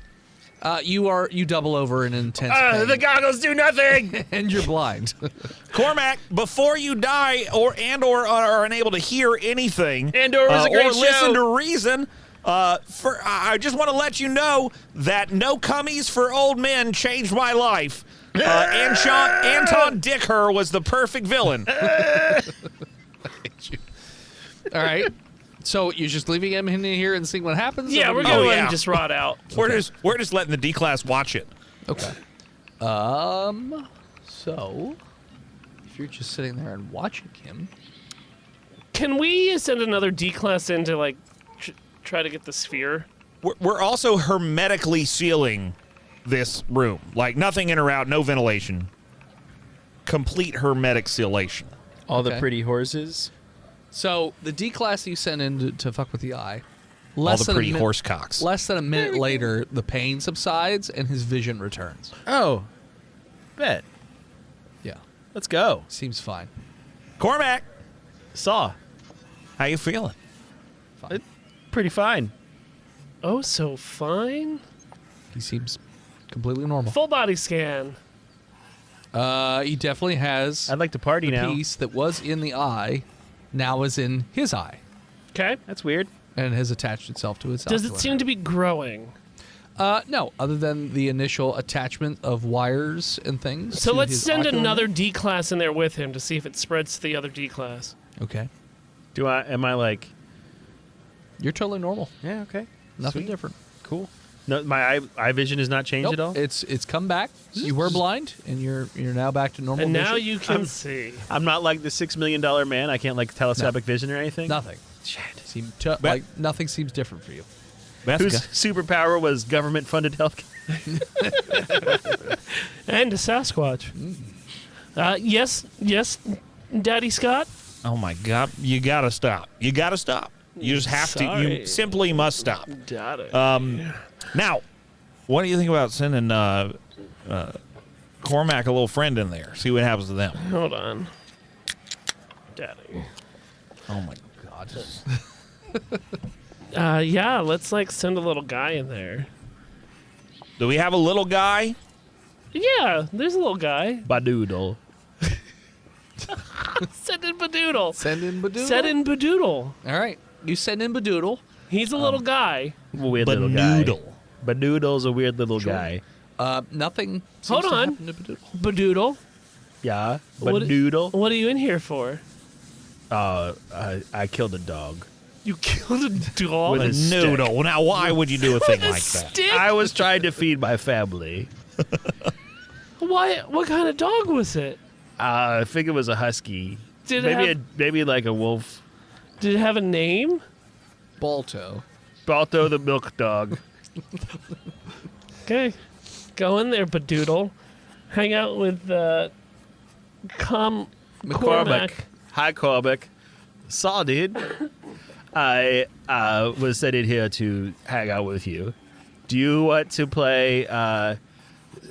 You double over in intense pain. The goggles do nothing. And you're blind. Cormac, before you die or are unable to hear anything Andor was a great or listen show. to reason, I just want to let you know that No Cummies for Old Men changed my life. Anton Dicker was the perfect villain. All right. So you're just leaving him in here and seeing what happens? Yeah, Or we're what do gonna you- let him just rot out. We're just letting the D class watch it. Okay. So if you're just sitting there and watching him, Can we send another D class in to like try to get the sphere? We're also hermetically sealing this room. Like nothing in or out, no ventilation. Complete hermetic sealation. All the Okay. pretty horses. so the D class you sent in to fuck with the eye. All the pretty horse cocks. Less than a minute later, the pain subsides and his vision returns. Oh, bet. Yeah, Let's go. seems fine. Cormac, Saw. how you feeling? Pretty fine. Oh, so fine. He seems completely normal. Full body scan. He definitely has I'd like to party the now. piece that was in the eye, now is in his eye, Okay. That's weird. and has attached itself to his. Does it ocular seem nerve. to be growing? No, other than the initial attachment of wires and things. So to let's his send ocular another nerve. D class in there with him to see if it spreads to the other D class. Okay, Am I like? you're totally normal. Yeah. Okay. Nothing Sweet. different. Cool. No, my eye vision has not changed Nope, at all. it's come back. You were blind, and you're now back to normal. And now vision. you can see. I'm not like the $6 million man. I can't like telescopic vision or anything. nothing. Shit. Like nothing seems different for you. Whose superpower was government-funded health? And a Sasquatch. Yes, Daddy Scott. Oh my God! You gotta stop. You gotta stop. You just have to. Sorry. You simply must stop. Got it. Now, what do you think about sending Cormac a little friend in there? See what happens to them. Hold on. Daddy. Oh my God! Yeah, let's like send a little guy in there. Do we have a little guy? Yeah, there's a little guy. Badoodle. Send in Badoodle. Send in Badoodle. Send in Badoodle. All right, you send in Badoodle. He's a little guy. Weird little guy. Banoodle. Badoodle's a weird little guy. Nothing. Seems Hold to on. happen to Badoodle. Badoodle. Yeah. What- Badoodle. What are you in here for? I killed a dog. You killed a dog? With a stick. Noodle. Now, why would you do a thing With a like that? stick? I was trying to feed my family. Why? What kind of dog was it? I think it was a husky. Did it Maybe like a wolf. Did it have a name? Balto. Balto the milk dog. Okay. Go in there, Badoodle. Hang out with Cormac. Hi, Cormac. Saw, dude. I was sent in here to hang out with you. Do you want to play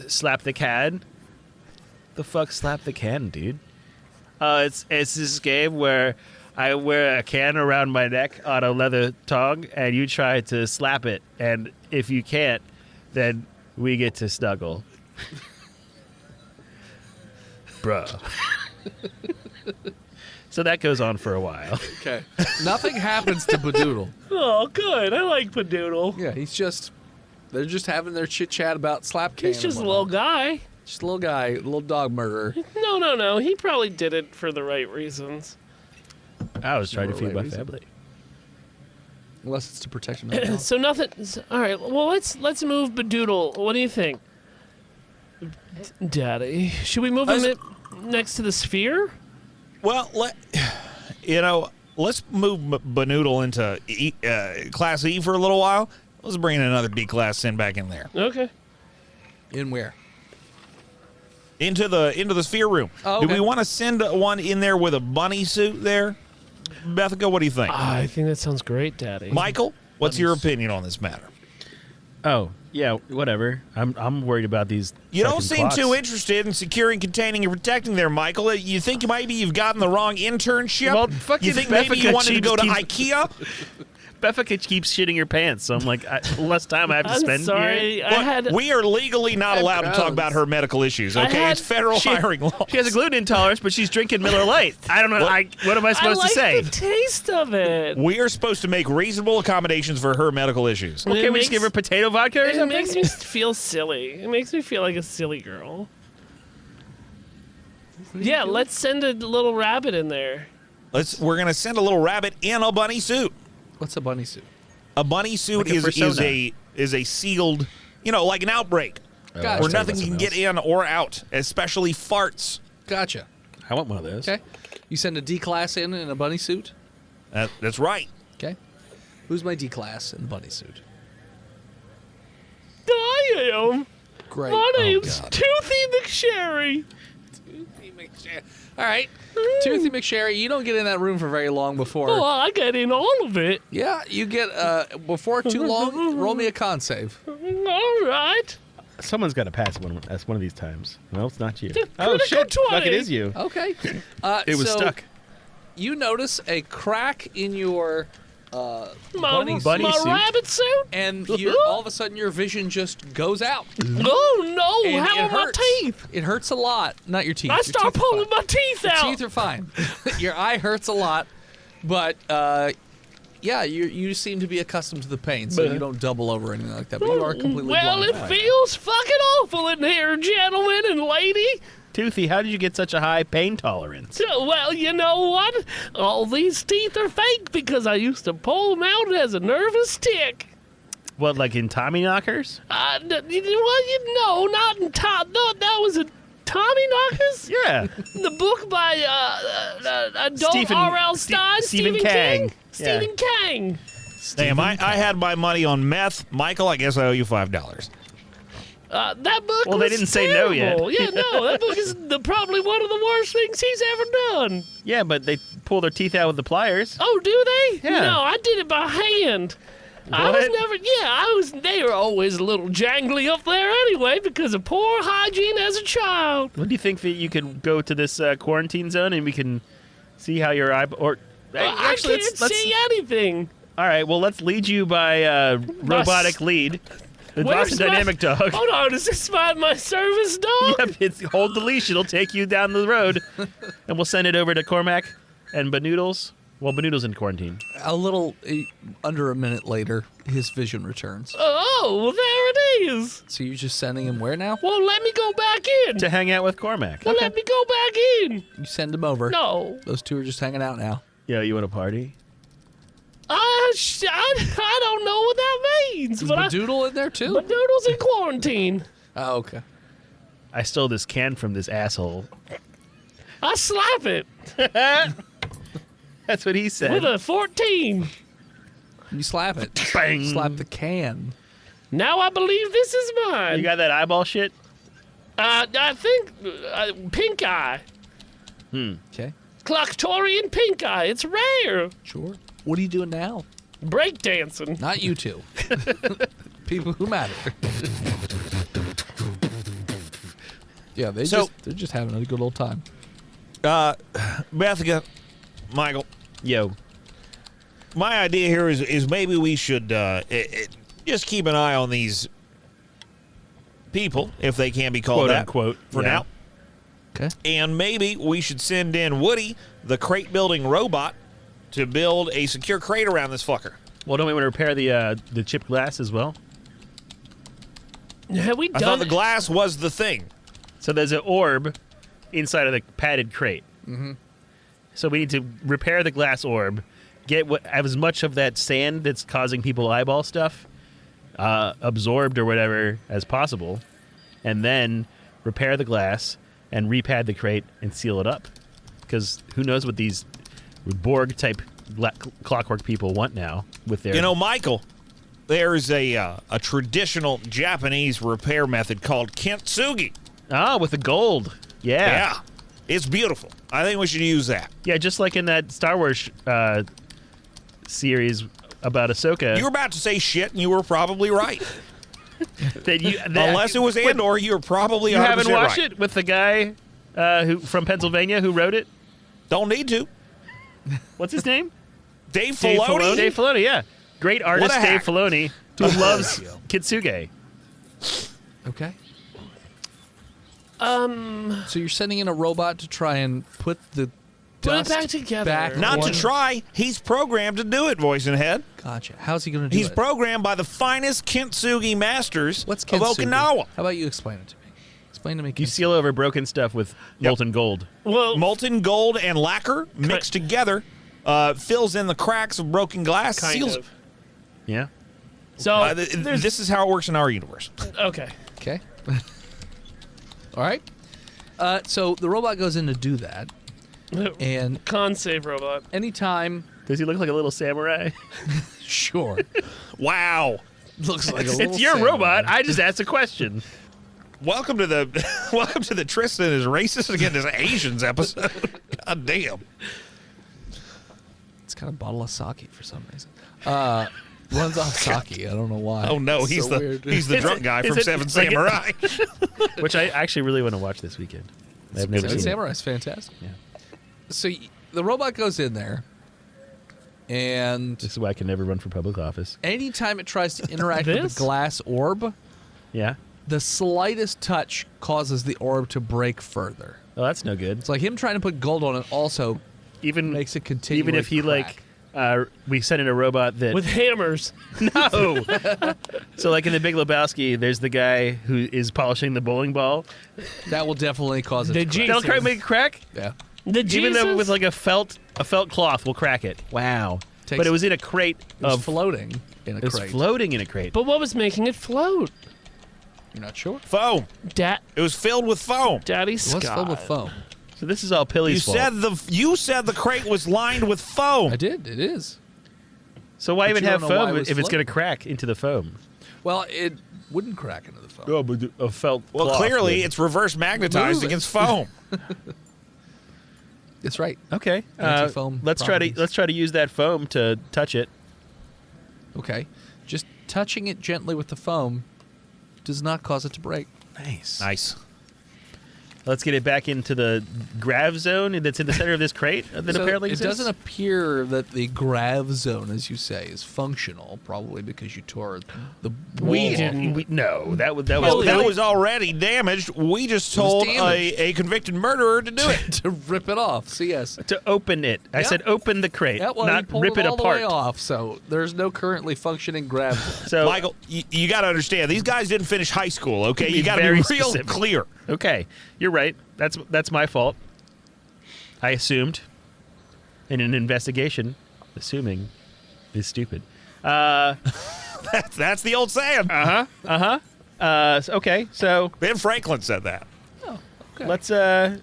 Slap the Can? The fuck Slap the Can, dude? It's this game where I wear a can around my neck on a leather tongue, and you try to slap it, and if you can't, then we get to snuggle. Bruh. So that goes on for a while. Okay. Nothing happens to Badoodle. Oh, good. I like Badoodle. Yeah, he's just They're just having their chit chat about slap can. He's just a little guy. Just a little guy, a little dog murderer. No. He probably did it for the right reasons. I was trying to feed my Reason. family. Unless it's to protect him. So nothing. All right. Well, let's move Bedoodle. What do you think, Daddy? Should we move him next to the sphere? Well, let's move Banoodle into Class E for a little while. Let's bring another D-Class sin back in there. Okay. In where? Into the sphere room. Oh, Do okay. we want to send one in there with a bunny suit there? Bethica, what do you think? I think that sounds great, Daddy. Michael, what's your opinion on this matter? Oh, yeah, whatever. I'm worried about these. You don't fucking seem clocks. too interested in securing, containing, and protecting there, Michael. You think maybe you've gotten the wrong internship? Well, fucking you think maybe you Bethica wanted to go to keeps- IKEA? Bethica keeps shitting your pants, so I'm like, less time I have to I'm spend sorry. here. I had. We are legally not allowed to talk about her medical issues, okay? had- It's federal hiring law. She has a gluten intolerance, but she's drinking Miller Lite. I don't know. What am I I supposed like to say? the taste of it. We are supposed to make reasonable accommodations for her medical issues. Okay, It we just makes- give her potato vodka or It something? makes me feel silly. It makes me feel like a silly girl. Yeah, let's send a little rabbit in there. We're gonna send a little rabbit in a bunny suit. What's a bunny suit? A bunny suit Like a persona. is a sealed, like an outbreak, Gotcha. where nothing can get in or out, especially farts. Gotcha. I want one of those. Okay. You send a D-Class in a bunny suit? That's right. Okay. Who's my D-Class in the bunny suit? I am. Great. My Oh, name's God. Toothy McSherry. Toothy McSherry. All right. Toothy McSherry, you don't get in that room for very long before. Oh, I got in all of it. Yeah, you get, before too long, roll me a con save. All right. Someone's got to pass one of these times. No, it's not you. The Oh, critical shit. Fuck, 20. it is you. Okay. It was so stuck. You notice a crack in your My, bunny bunny my suit. rabbit suit? and all of a sudden your vision just goes out. Oh, no. And How it are my hurts. teeth? It hurts a lot. Not your teeth. I Your start teeth are pulling fine. my teeth Your out. teeth are fine. Your eye hurts a lot, but yeah, you seem to be accustomed to the pain, so you don't double over or anything like that. But you are completely Well, blind. it feels fucking awful in here, gentlemen and lady. Toothy, how did you get such a high pain tolerance? Well, you know what? All these teeth are fake because I used to pull them out as a nervous tick. What, like in Tommy Knockers? Not in no, that was a Tommy Knockers? Yeah. The book by adult Stephen- R.L. Stein, Stephen Stephen King. King. Yeah. Stephen King. Damn, I had my money on meth. Michael, I guess I owe you $5. That book Well, they was didn't say no yet. terrible. Yeah, no, that book is probably one of the worst things he's ever done. Yeah, but they pull their teeth out with the pliers. Oh, do they? Yeah. No, I did it by hand. I was What? never. Yeah, they were always a little jangly up there anyway because of poor hygiene as a child. What do you think that you could go to this quarantine zone and we can see how your eye or actually I can't see anything. all right. Well, let's lead you by robotic lead. The Where's Boston Dynamic my, dog. Hold on, is this my service dog? Yep, hold the leash. It'll take you down the road, and we'll send it over to Cormac and Banoodles. Well, Banoodles in quarantine. A little under a minute later, his vision returns. Oh, well, there it is. So you're just sending him where now? Well, let me go back in. To hang out with Cormac. Well, let me go back in. You send him over. No. Those two are just hanging out now. Yo, you want to party? I don't know what that means. Is But Badoodle in there too? Doodle's in quarantine. Oh, okay. I stole this can from this asshole. I slap it That's what he said. with a 14. You slap it. Bang. Slap the can. Now I believe this is mine. You got that eyeball shit? I think pink eye. Okay. Clocktorian pink eye. It's rare. Sure. What are you doing now? Breakdancing. Not you two. People who matter. Yeah, they're just having a good old time. Bethica, Michael, Yo. my idea here is maybe we should just keep an eye on these people, if they can be called Quote that, unquote. for Yeah. now. Okay. And maybe we should send in Woody, the crate-building robot, to build a secure crate around this fucker. Well, don't we want to repair the chipped glass as well? Have we I thought done the glass was the thing. So there's an orb inside of the padded crate. Mm-hmm. So we need to repair the glass orb, get as much of that sand that's causing people eyeball stuff absorbed or whatever as possible, and then repair the glass and repad the crate and seal it up. Because who knows what these Borg-type clockwork people want now with their... You know, Michael, there's a traditional Japanese repair method called kintsugi. Ah, with the gold. Yeah. It's beautiful. I think we should use that. Yeah, just like in that Star Wars series about Ahsoka. You were about to say shit, and you were probably right. Unless it was Andor, you were probably 100% You haven't watched right. it with the guy who from Pennsylvania who wrote it? Don't need to. What's his name? Dave Filoni? Dave Filoni, yeah. Great artist What a Dave hack. Filoni who loves Kitsuge. Okay. So you're sending in a robot to try and put the Put it dust back together. back Not on- to try. He's programmed to do it, voice and head. Gotcha. How's he going to do He's it? programmed by the finest kintsugi masters What's of kintsugi? Okinawa. How about you explain it to me? Explain to me. You kintsugi. seal over broken stuff with molten gold. Well, Molten gold and lacquer mixed together fills in the cracks of broken glass, kind seals of. Yeah. So this is how it works in our universe. okay. Okay. All right. So the robot goes in to do that, and Con save robot. anytime, Does he look like a little samurai? sure, Wow. looks like a It's little your samurai. robot. I just asked a question. Welcome to the Tristan is racist against Asians episode. God damn. It's got a bottle of sake for some reason. Runs off sake. I don't know why. Oh no, It's he's so the weird. he's the drunk guy is from it Seven like Samurai. Which I actually really want to watch this weekend. I've never Seven seen Samurai is fantastic. Yeah. So the robot goes in there, and it. This is why I can never run for public office. anytime it tries to interact with This? the glass orb, Yeah. the slightest touch causes the orb to break further. Oh, that's no good. It's like him trying to put gold on it also Even makes it continue. even if he we sent in a robot that With hammers. no. So like in the Big Lebowski, there's the guy who is polishing the bowling ball. that will definitely cause it The to G- crack. That'll make it crack. Yeah. The Even though Jesus? with like a felt cloth will crack it. Wow. Takes- But it was in a crate It was of floating in a it was crate. floating in a crate. But what was making it float? You're not sure? Foam. Dad, It was filled with foam. Daddy It Scott. was filled with foam. So this is all Pilly's fault. You said the crate was lined with foam. I did. It is. So why But even you have don't know why foam it if was it's going to floating. crack into the foam? Well, it wouldn't crack into the foam. Oh, but a felt. Well, cloth clearly would. it's reverse magnetized Move it. against foam. That's right. Okay. Anti-foam Let's properties. try to use that foam to touch it. Okay. Just touching it gently with the foam does not cause it to break. Nice. Nice. Let's get it back into the grav zone that's in the center of this crate that So apparently it exists. doesn't appear that the grav zone, as you say, is functional. Probably because you tore the We wall. didn't. No, that was Well, that Pilly. was already damaged. We just It was told damaged. a convicted murderer to do it. to rip it off. So yes. to open it. I Yeah. said open the crate, Yeah, well, he not pulled rip it it all apart. the way off. So there's no currently functioning grav zone. So Michael, you got to understand, these guys didn't finish high school, okay? Be You got to be very real specific. clear. okay, you're right. That's my fault. I assumed in an investigation, assuming is stupid. That's the old saying. Okay, so Ben Franklin said that. let's The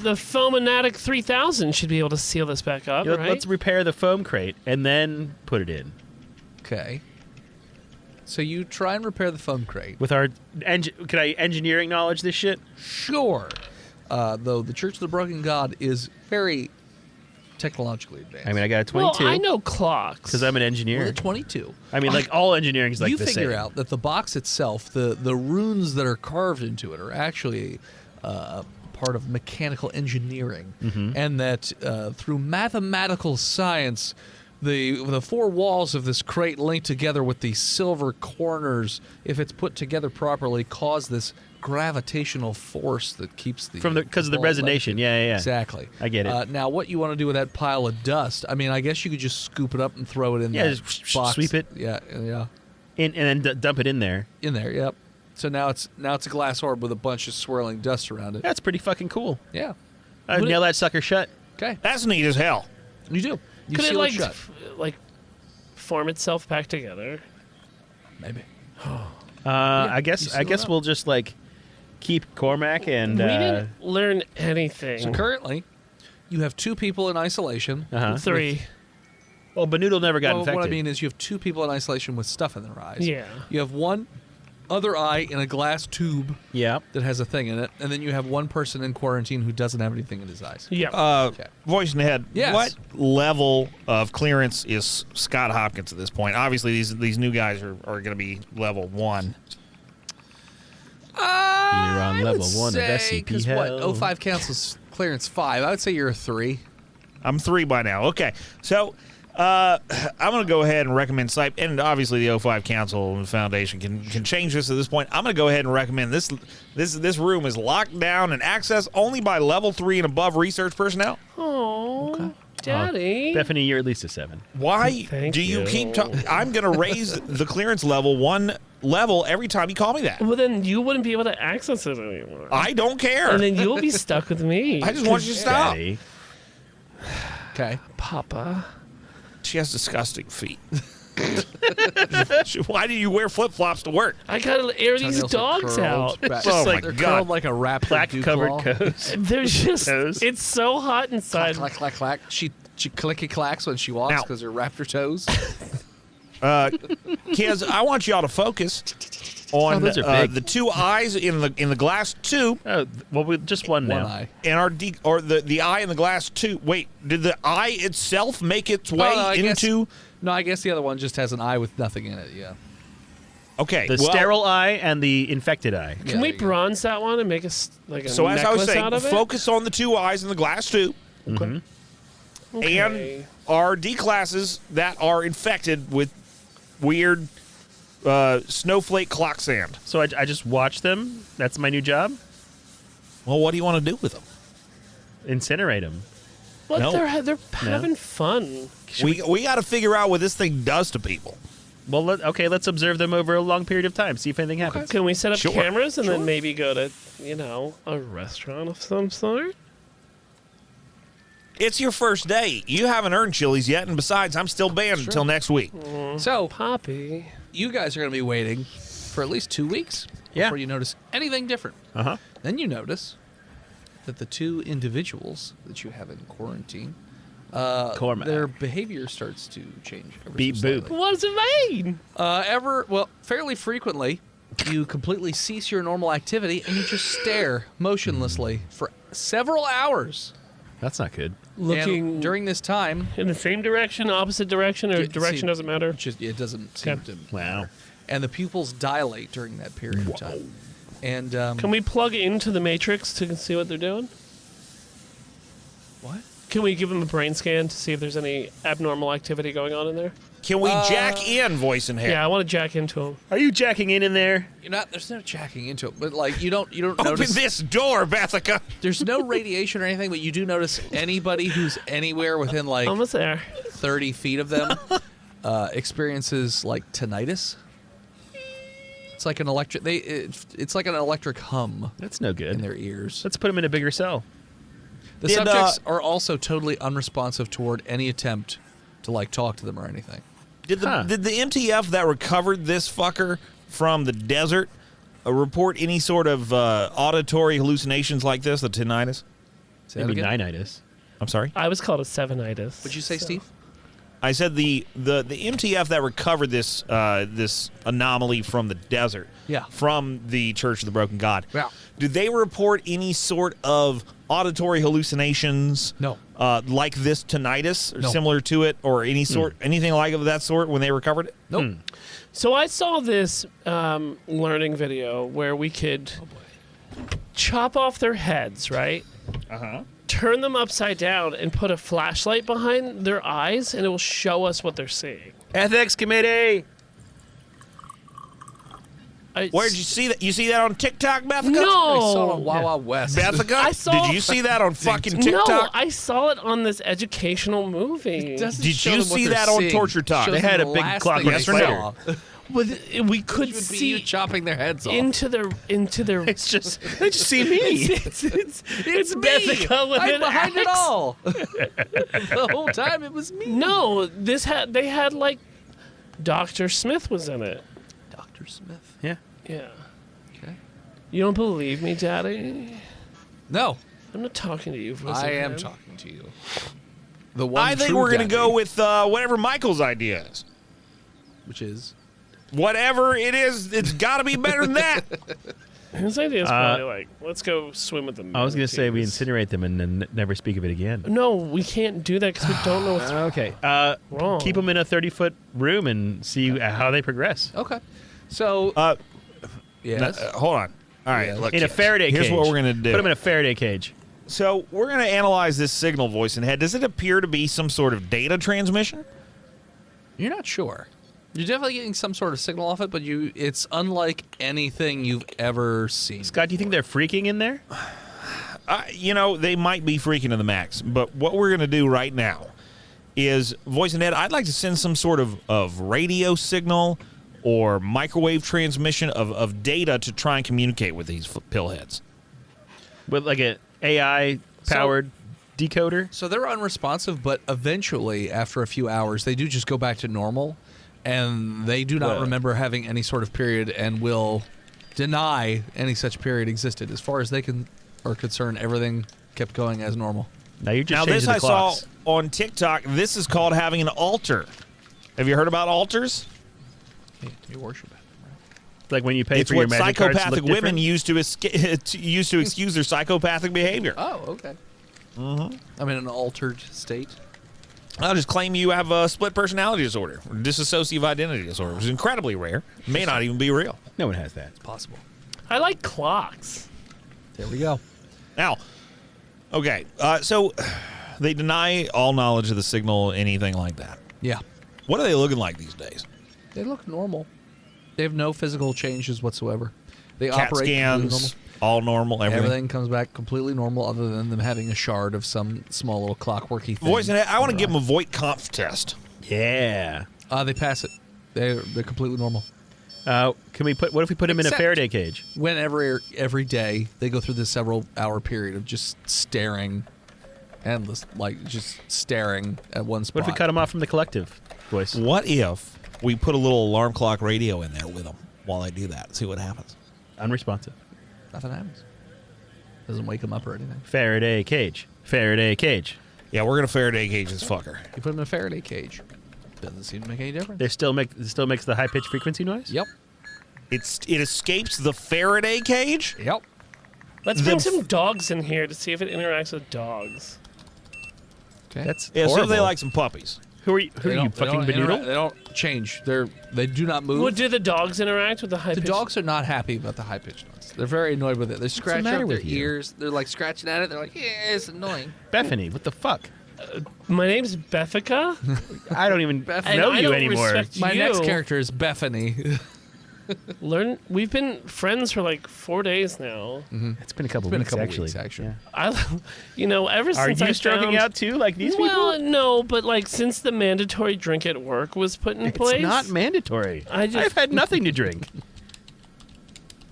Foamanatic 3000 should be able to seal this back up, right? let's repair the foam crate and then put it in Okay. So you try and repair the foam crate. with our. Can I engineering knowledge this shit? Sure. Though the Church of the Broken God is very technologically advanced. I mean, I got a well, 22 I know clocks. because I'm an We're engineer. at 22. I mean, like all engineering is like you the figure same. out that the box itself, the runes that are carved into it, are actually part of mechanical engineering, and that through mathematical science, the four walls of this crate linked together with the silver corners, if it's put together properly, cause this gravitational force that keeps the because of the ball resonation. lifted. Yeah. Exactly. I get it. Now, what you want to do with that pile of dust? I mean, I guess you could just scoop it up and throw it in Yeah, that just box. sweep it. Yeah. and then dump it in there. In there, yep. So now it's a glass orb with a bunch of swirling dust around it. That's pretty fucking cool. Yeah. Nail that sucker shut. Okay. That's neat as hell. You do. You Could it seal like it shut. like form itself back together? Maybe. I you guess seal it up. we'll just like keep Cormac and we didn't learn anything. So currently, you have 2 people in isolation. 3. Well, Benoodle never got Well, infected. what I mean is you have 2 people in isolation with stuff in their eyes. Yeah. You have one other eye in a glass tube Yeah. that has a thing in it, and then you have one person in quarantine who doesn't have anything in his eyes. Yeah. Voice in the head. Yes. What level of clearance is Scott Hopkins at this point? Obviously, these new guys are going to be level 1. You're on level 1 of SCP Because hell. what? 05 counts as clearance 5. I would say you're a 3. I'm 3 by now. Okay, so I'm going to go ahead and recommend Snipe, and obviously the 05 Council and Foundation can change this at this point. I'm going to go ahead and recommend this room is locked down and accessed only by level 3 and above research personnel. Oh, Daddy. Bethany, you're at least a 7. Why Thank do you you. keep talking? I'm going to raise the clearance level 1 level every time you call me that. Well, then you wouldn't be able to access it anymore. I don't care. And then you'll be stuck with me. I just want you to stop. Daddy. Okay. Papa. She has disgusting feet. Why do you wear flip-flops to work? I gotta air these Toenails are dogs curled out. back. Oh Just my like they're God. curled like a raptor Black-covered dew claw. coats. There's just, Toes. it's so hot inside. Clack, clack, clack. She clicky clacks when she walks Now- because her raptor toes. Kids, I want y'all to focus on those are big. the 2 eyes in the glass tube Oh, well, just one now. One eye. and or the eye in the glass tube. Wait, did the eye itself make its way into? No, I guess the other one just has an eye with nothing in it. Yeah. Okay, The well, sterile eye and the infected eye. Can we there you go. bronze that one and make a like a So as I was necklace saying, out of it? focus on the 2 eyes in the glass tube Okay. and our D classes that are infected with weird snowflake clock sand. So I just watch them. That's my new job. Well, what do you want to do with them? Incinerate them. But No. they're having fun. We got to figure out what this thing does to people. Well, let's observe them over a long period of time. See if anything happens. Can we set up Sure, cameras and sure. then maybe go to, a restaurant of some sort? It's your first day. You haven't earned Chili's yet, and besides, I'm still banned until next week. So Poppy. you guys are going to be waiting for at least 2 weeks Yeah. before you notice anything different. Uh-huh. Then you notice that the 2 individuals that you have in quarantine, Cormac. their behavior starts to change. Ever Beep so boop. slightly. What does it mean? Fairly frequently, you completely cease your normal activity and you just stare motionlessly for several hours. That's not good. Looking And during this time, in the same direction, opposite direction, or Yeah, direction see, doesn't matter? it doesn't seem Okay. to. Wow. And the pupils dilate during that period of time. And Can we plug into the Matrix to see what they're doing? what? Can we give them a brain scan to see if there's any abnormal activity going on in there? Can we jack in voice and head? Yeah, I want to jack into them. Are you jacking in there? You're not. There's no jacking into it, but like you don't Open notice. this door, Bethica. There's no radiation or anything, but you do notice anybody who's anywhere within like Almost there. 30 feet of them experiences like tinnitus. It's like an electric. It's like an electric hum That's no in good. their ears. Let's put them in a bigger cell. The Did, subjects are also totally unresponsive toward any attempt to like talk to them or anything. Did the MTF that recovered this fucker from the desert report any sort of auditory hallucinations like this, the tinnitus? Say that Maybe again? nine-itis. I'm sorry? I was called a sevenitis. What'd you say, Steve? I said the MTF that recovered this this anomaly from the desert, Yeah. from the Church of the Broken God. Yeah. Did they report any sort of auditory hallucinations? No. Like this tinnitus or No. similar to it, or anything like of that sort when they recovered it? Nope. So I saw this learning video where we could chop off their heads, right? Turn them upside down and put a flashlight behind their eyes, and it will show us what they're seeing. Ethics committee. Where did you see that? You see that on TikTok, Bethica? I saw it on No. Wawa West. Bethica? I saw- Did you see that on fucking No, TikTok? I saw it on this educational movie. Doesn't Did show you them what see they're that on seeing. Torture Talk? Shows They had them a the big last clock thing on they Yes or no? saw. we could Which would be see you chopping their heads off. into their It's just they just see me. it's Bethica with I'm an behind it axe. all. The whole time it was me. No, they had like Dr. Smith was in it. Dr. Smith. Yeah. Yeah. Okay. You don't believe me, Daddy? No, I'm not talking to you for a I second. am talking to you. The one I think true we're going to daddy, go with whatever Michael's idea is. which is Whatever it is, it's got to be better than that. His idea is probably like, let's go swim with the I was gonna say we manatees. incinerate them and then never speak of it again. No, we can't do that because we don't know what's Okay. wrong. Keep them in a 30-foot room and see how they progress. okay. So yes, Hold on. All right, Yeah. look. In a Faraday cage. Here's what we're going to do. Put them in a Faraday cage. So we're going to analyze this signal, voice and head. Does it appear to be some sort of data transmission? you're not sure. You're definitely getting some sort of signal off it, but it's unlike anything you've ever seen. Scott, do you think they're freaking in there? They might be freaking to the max, but what we're going to do right now is, voice and head, I'd like to send some sort of radio signal or microwave transmission of data to try and communicate with these pillheads. With like an AI-powered decoder? So they're unresponsive, but eventually, after a few hours, they do just go back to normal, and they do not Well- remember having any sort of period and will deny any such period existed. As far as they are concerned, everything kept going as normal. Now you're just Now, changing this the I clocks. saw on TikTok. This is called having an altar. Have you heard about altars? Hey, you worship it. Like when you pay It's for your what magic cards to psychopathic look women different? use to excuse their psychopathic behavior. Oh, okay. I'm in an altered state. I'll just claim you have a split personality disorder, or dissociative identity disorder, which is incredibly rare. May not even be real. No one has that. Possible. I like clocks. There we go. Now, okay, so they deny all knowledge of the signal, anything like that. Yeah. What are they looking like these days? They look normal. They have no physical changes whatsoever. They CAT operate completely normal. scans, all normal, everything. Everything comes back completely normal, other than them having a shard of some small little clockworky thing. Voice and I want to give them a Voight Conf test. Yeah. They pass it. They're completely normal. Can we put? What if we put them in a Except- Faraday cage? Whenever every day they go through this several-hour period of just staring, endless, like just staring at one spot. What if we cut them off from the collective voice? What if we put a little alarm clock radio in there with them while they do that? See what happens. Unresponsive. Nothing happens. Doesn't wake them up or anything. Faraday cage. Faraday cage. Yeah, we're gonna Faraday cage this fucker. You put them in a Faraday cage. Doesn't seem to make any difference. It still makes the high pitched frequency noise. Yep. It escapes the Faraday cage. Yep. Let's bring some dogs in here to see if it interacts with dogs. Okay. That's Yeah, see if horrible. they like some puppies. Who are you? Who are you? Fucking Benoodle? They don't change. They do not move. Well, do the dogs interact with the high The pitch? dogs are not happy about the high pitched noise. They're very annoyed with it. They scratch matter up their with you? ears. They're like scratching at it. They're like, yeah, it's annoying. Bethany, what the fuck? My name's Bethica. I don't even And know I you don't anymore. respect My you. next character is Bethany. We've been friends for like 4 days now. It's been a couple been a weeks couple actually. weeks, actually. Yeah. Ever Are since you I stroking found, out too, like these Well, people? no, but like since the mandatory drink at work was put in place, It's not mandatory. I just- I've had nothing to drink.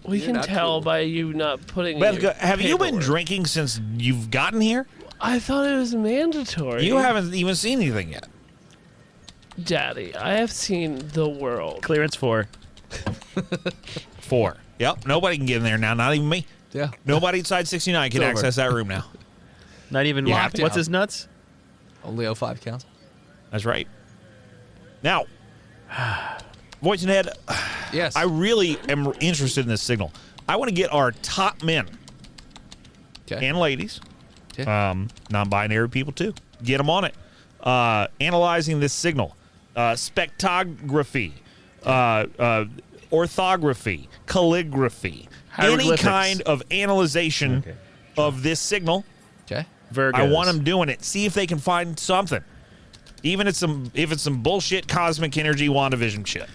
we You're can not tell cool. by you not putting. in your Bethka, have you been paperwork. drinking since you've gotten here? I thought it was mandatory. You haven't even seen anything yet. Daddy. I have seen the world. Clearance 4. 4. Yep. Nobody can get in there now. Not even me. Yeah. Nobody inside 69 can It's over. access that room now. Not even Locked what's out. his nuts? Only 05 counts. That's right. Now, Voice and Head, Yes. I really am interested in this signal. I want to get our top men Okay. and ladies, Yeah. non-binary people too, get them on it. Analyzing this signal, spectrography, orthography, calligraphy, any Hieroglyphics. kind of analyzation Okay. of this signal. Okay. Virgos. I want them doing it. See if they can find something. Even if it's some bullshit cosmic energy WandaVision shit.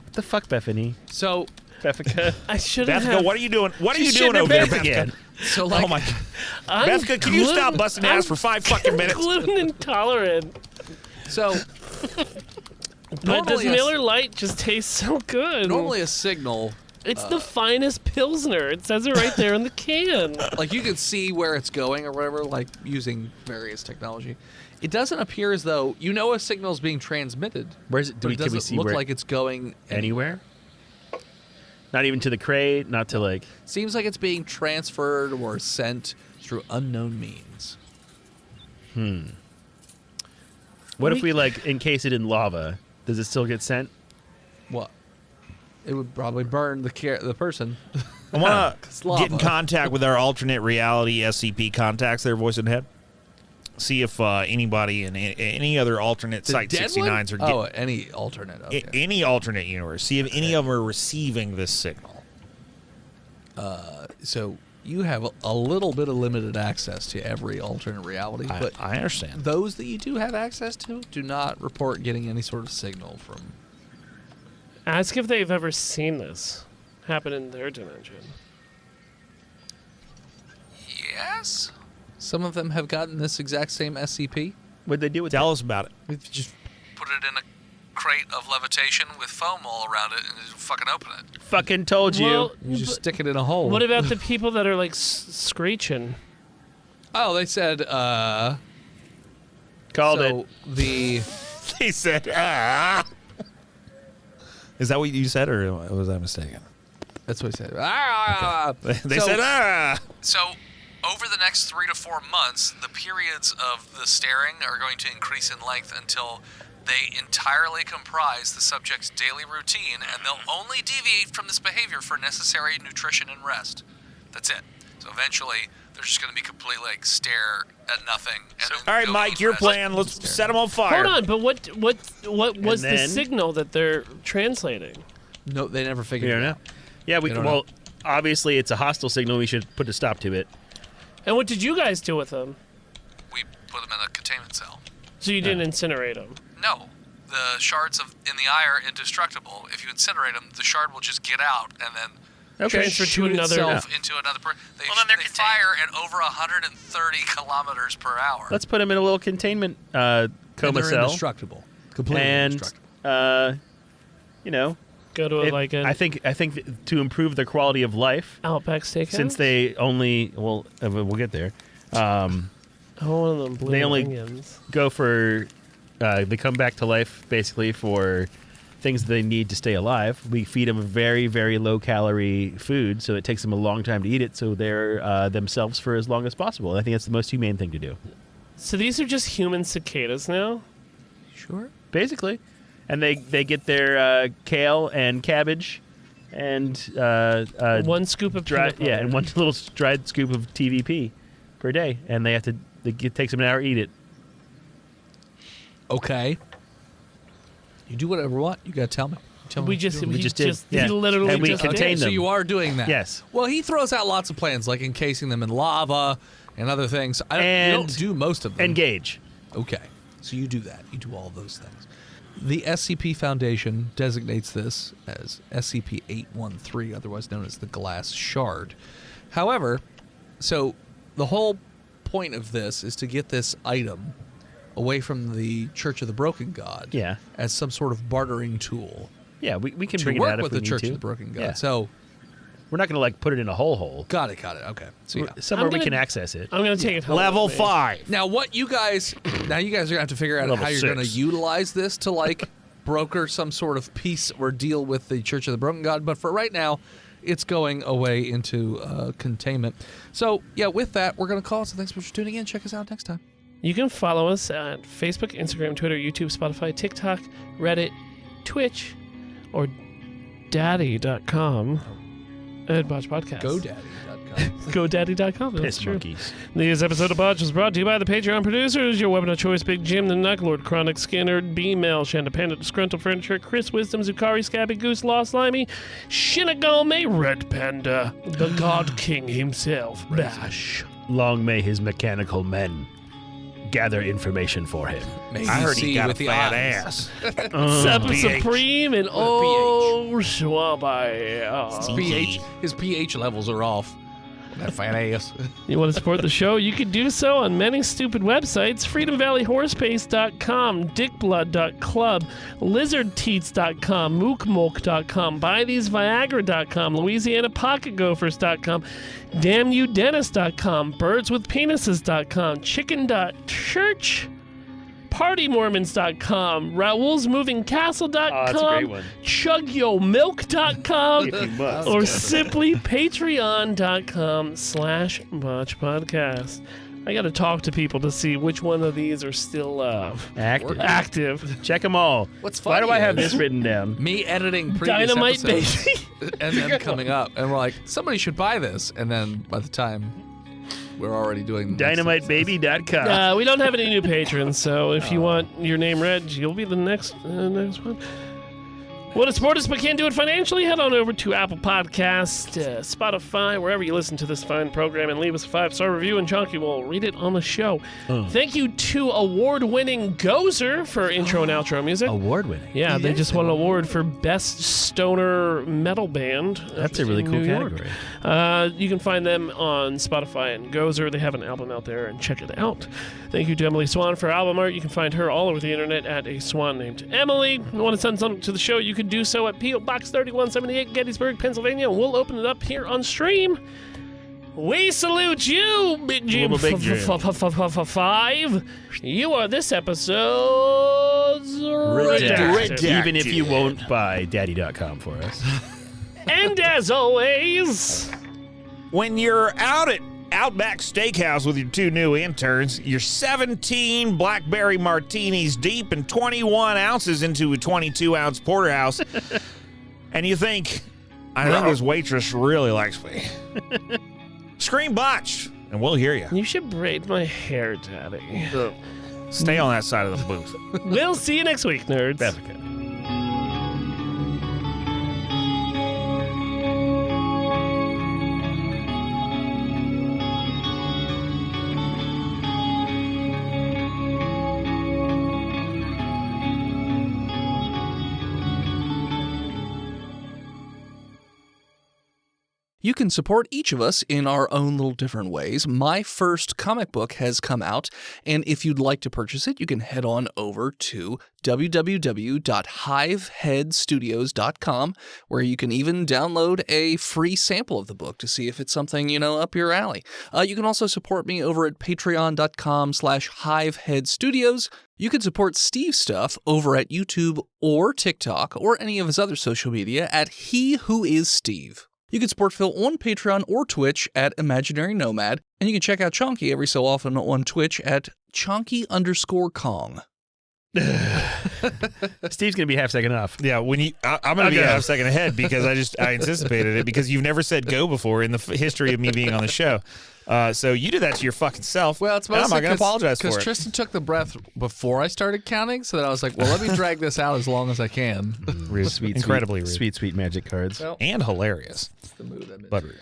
What the fuck, Bethany? So, Bethany. I shouldn't Bethica, have. what are you doing? What are you She's doing shitting her over there, pants Bethica? again. so like, Oh my God. I'm Bethica, can you stop gluten- busting I'm ass for 5 fucking minutes? gluten intolerant. so But this Miller Lite just tastes so good. Normally a signal, It's the finest Pilsner. It says it right there in the can. like you can see where it's going or whatever, like using various technology. It doesn't appear as though a signal is being transmitted. Where's it? But it Can we doesn't see look where like it's going anywhere? Not even to the crate. Not to like. Seems like it's being transferred or sent through unknown means. What if we like encase it in lava? Does it still get sent? What? It would probably burn the person. I want It's to lava. get in contact with our alternate reality SCP contacts there, voice and head. See if anybody in any other alternate The Site dead 69s are one? getting Any alternate. Okay. any alternate universe. See if any of them are receiving this signal. So you have a little bit of limited access to every alternate reality, but I understand. those that you do have access to do not report getting any sort of signal from. Ask if they've ever seen this happen in their dimension. Yes. Some of them have gotten this exact same SCP. What'd they do with Tell us about it. We've just put it in a crate of levitation with foam all around it and just fucking open it. Fucking told you. Well, You just but stick it in a hole. what about the people that are like screeching? Oh, they said, Called so it. the They said, ah. Is that what you said, or was I mistaken? that's what he said. Ah! They So- said, ah. So, over the next 3 to 4 months, the periods of the staring are going to increase in length until they entirely comprise the subject's daily routine, and they'll only deviate from this behavior for necessary nutrition and rest. That's it. So eventually, they're just going to be completely like stare at nothing. And then All right, go Mike, eat your rest. plan. Let's set them on fire. Hold on, but what was the then- signal that they're translating? No, they never You figured don't it know? out. Yeah, we They don't well, obviously it's a hostile signal. We should put a stop to it. And what did you guys do with them? We put them in a containment cell. So you didn't incinerate them? No. The shards in the eye are indestructible. If you incinerate them, the shard will just get out and then Transfer to shoot another. itself into another person. They, they fire at over 130 kilometers per hour. Let's put him in a little containment coma they're cell, indestructible. Completely and indestructible. you know, Go to it- I think to improve their quality of life, Outback Steakhouse. since they only we'll get there. one of them blue they only- onions. Go for they come back to life basically for things they need to stay alive. We feed them very, very low calorie food, so it takes them a long time to eat it, so they're themselves for as long as possible. And I think that's the most humane thing to do, So these are just human cicadas now. Sure. basically. And they get their kale and cabbage and One scoop of dry, peanut butter. and one little dried scoop of TVP per day, and they have to. It takes them an hour to eat it. Okay. You do whatever you want. You got to tell me. Tell me We what just you're doing. We just did. He Yeah. literally And we just contain did. So them. you are doing that. Yes. Well, he throws out lots of plans, like encasing them in lava and other things. You And don't do most of them. Engage. Okay. So you do that. You do all those things. The SCP Foundation designates this as SCP-813, otherwise known as the Glass Shard. However, so the whole point of this is to get this item away from the Church of the Broken God Yeah. as some sort of bartering tool Yeah, we can to bring it work out if with we the need Church to. of the Broken God. Yeah. So, We're not going to like put it in a hole. got it. Okay. So, yeah. Somewhere I'm we gonna- can access it. I'm gonna take it home. Level with me. 5. Now, what you guys are going to have to figure out Level how you're going to 6. utilize this to like broker some sort of peace or deal with the Church of the Broken God. But for right now, it's going away into containment. So, yeah, with that, we're going to call it. So thanks for tuning in. Check us out next time. You can follow us at Facebook, Instagram, Twitter, YouTube, Spotify, TikTok, Reddit, Twitch, or daddy.com at Botched Podcast. GoDaddy.com. GoDaddy.com. That's Piss true. monkeys. This episode of Botched was brought to you by the Patreon producers, your weapon of choice, Big Jim, the Knucklord, Chronic Skinner, B-Mail, Shanda Panda, Disgruntled Furniture, Chris Wisdom, Zukari, Scabby Goose, Lost Limey, Shinigami, Red Panda, the God King himself, Bash. Long may his mechanical men gather information for him. May I he heard see he got a with the fat eyes. ass. Seven pH. Supreme and oh, Schwabai. pH, his pH levels are off. That fat ass. You want to support the show? You can do so on many stupid websites. FreedomValleyHorsepace.com, DickBlood.club, LizardTeats.com, MookMolk.com, BuyTheseViagra.com, LouisianaPocketGophers.com, DamnYouDennis.com, BirdsWithPenises.com, Chicken.Church, PartyMormons.com, RaoulsMovingCastle.com, Oh, that's a great one. ChugYoMilk.com, If you must. or simply patreon.com/botchpodcast. I got to talk to people to see which one of these are still active. Check them all. What's Why do funny I have is this written down? me editing previous Dynamite episodes baby. and then coming up, and we're like, somebody should buy this, and then by the time we're already doing the next episode. DynamiteBaby.com. We don't have any new patrons, so if you want your name read, you'll be the next one. Want to support us but can't do it financially? Head on over to Apple Podcasts, Spotify, wherever you listen to this fine program, and leave us a 5-star review, and Chunky will read it on the show. Thank you to award-winning Gozer for intro and outro music. Award-winning. Yeah, they just won an award for Best Stoner Metal Band. That's a really in cool New York. category. You can find them on Spotify and Gozer. They have an album out there, and check it out. Thank you to Emily Swan for album art. You can find her all over the internet at a swan named Emily. If you want to send something to the show, you can do so at P.O. Box 3178, Gettysburg, Pennsylvania, and we'll open it up here on stream. We salute you, Big Jim Little Big Jim. 5. You are this episode's redacted. Even if you won't buy daddy.com for us. And as always, When you're out at Outback Steakhouse with your 2 new interns, you're 17 blackberry martinis deep and 21 ounces into a 22-ounce porterhouse, and you think, I think this waitress really likes me. Scream Botched, and we'll hear you. you should braid my hair, Daddy. Stay on that side of the booth. We'll see you next week, nerds. That's okay. You can support each of us in our own little different ways. My first comic book has come out, and if you'd like to purchase it, you can head on over to www.hiveheadstudios.com, where you can even download a free sample of the book to see if it's something, up your alley. You can also support me over at patreon.com/hiveheadstudios. You can support Steve's stuff over at YouTube or TikTok or any of his other social media at He Who Is Steve. You can support Phil on Patreon or Twitch at Imaginary Nomad, and you can check out Chonky every so often on Twitch at Chonky_Kong. Steve's going to be half second off. Yeah, I'm going to be a half second ahead because I anticipated it because you've never said go before in the history of me being on the show. So you did that to your fucking self. Well, it's and I'm mostly not going to apologize for because it. Tristan took the breath before I started counting, so that I was like, well, let me drag this out as long as I can. Rude, sweet, Incredibly rude. sweet magic cards. Well, And hilarious. that's the mood I'm in. But rude.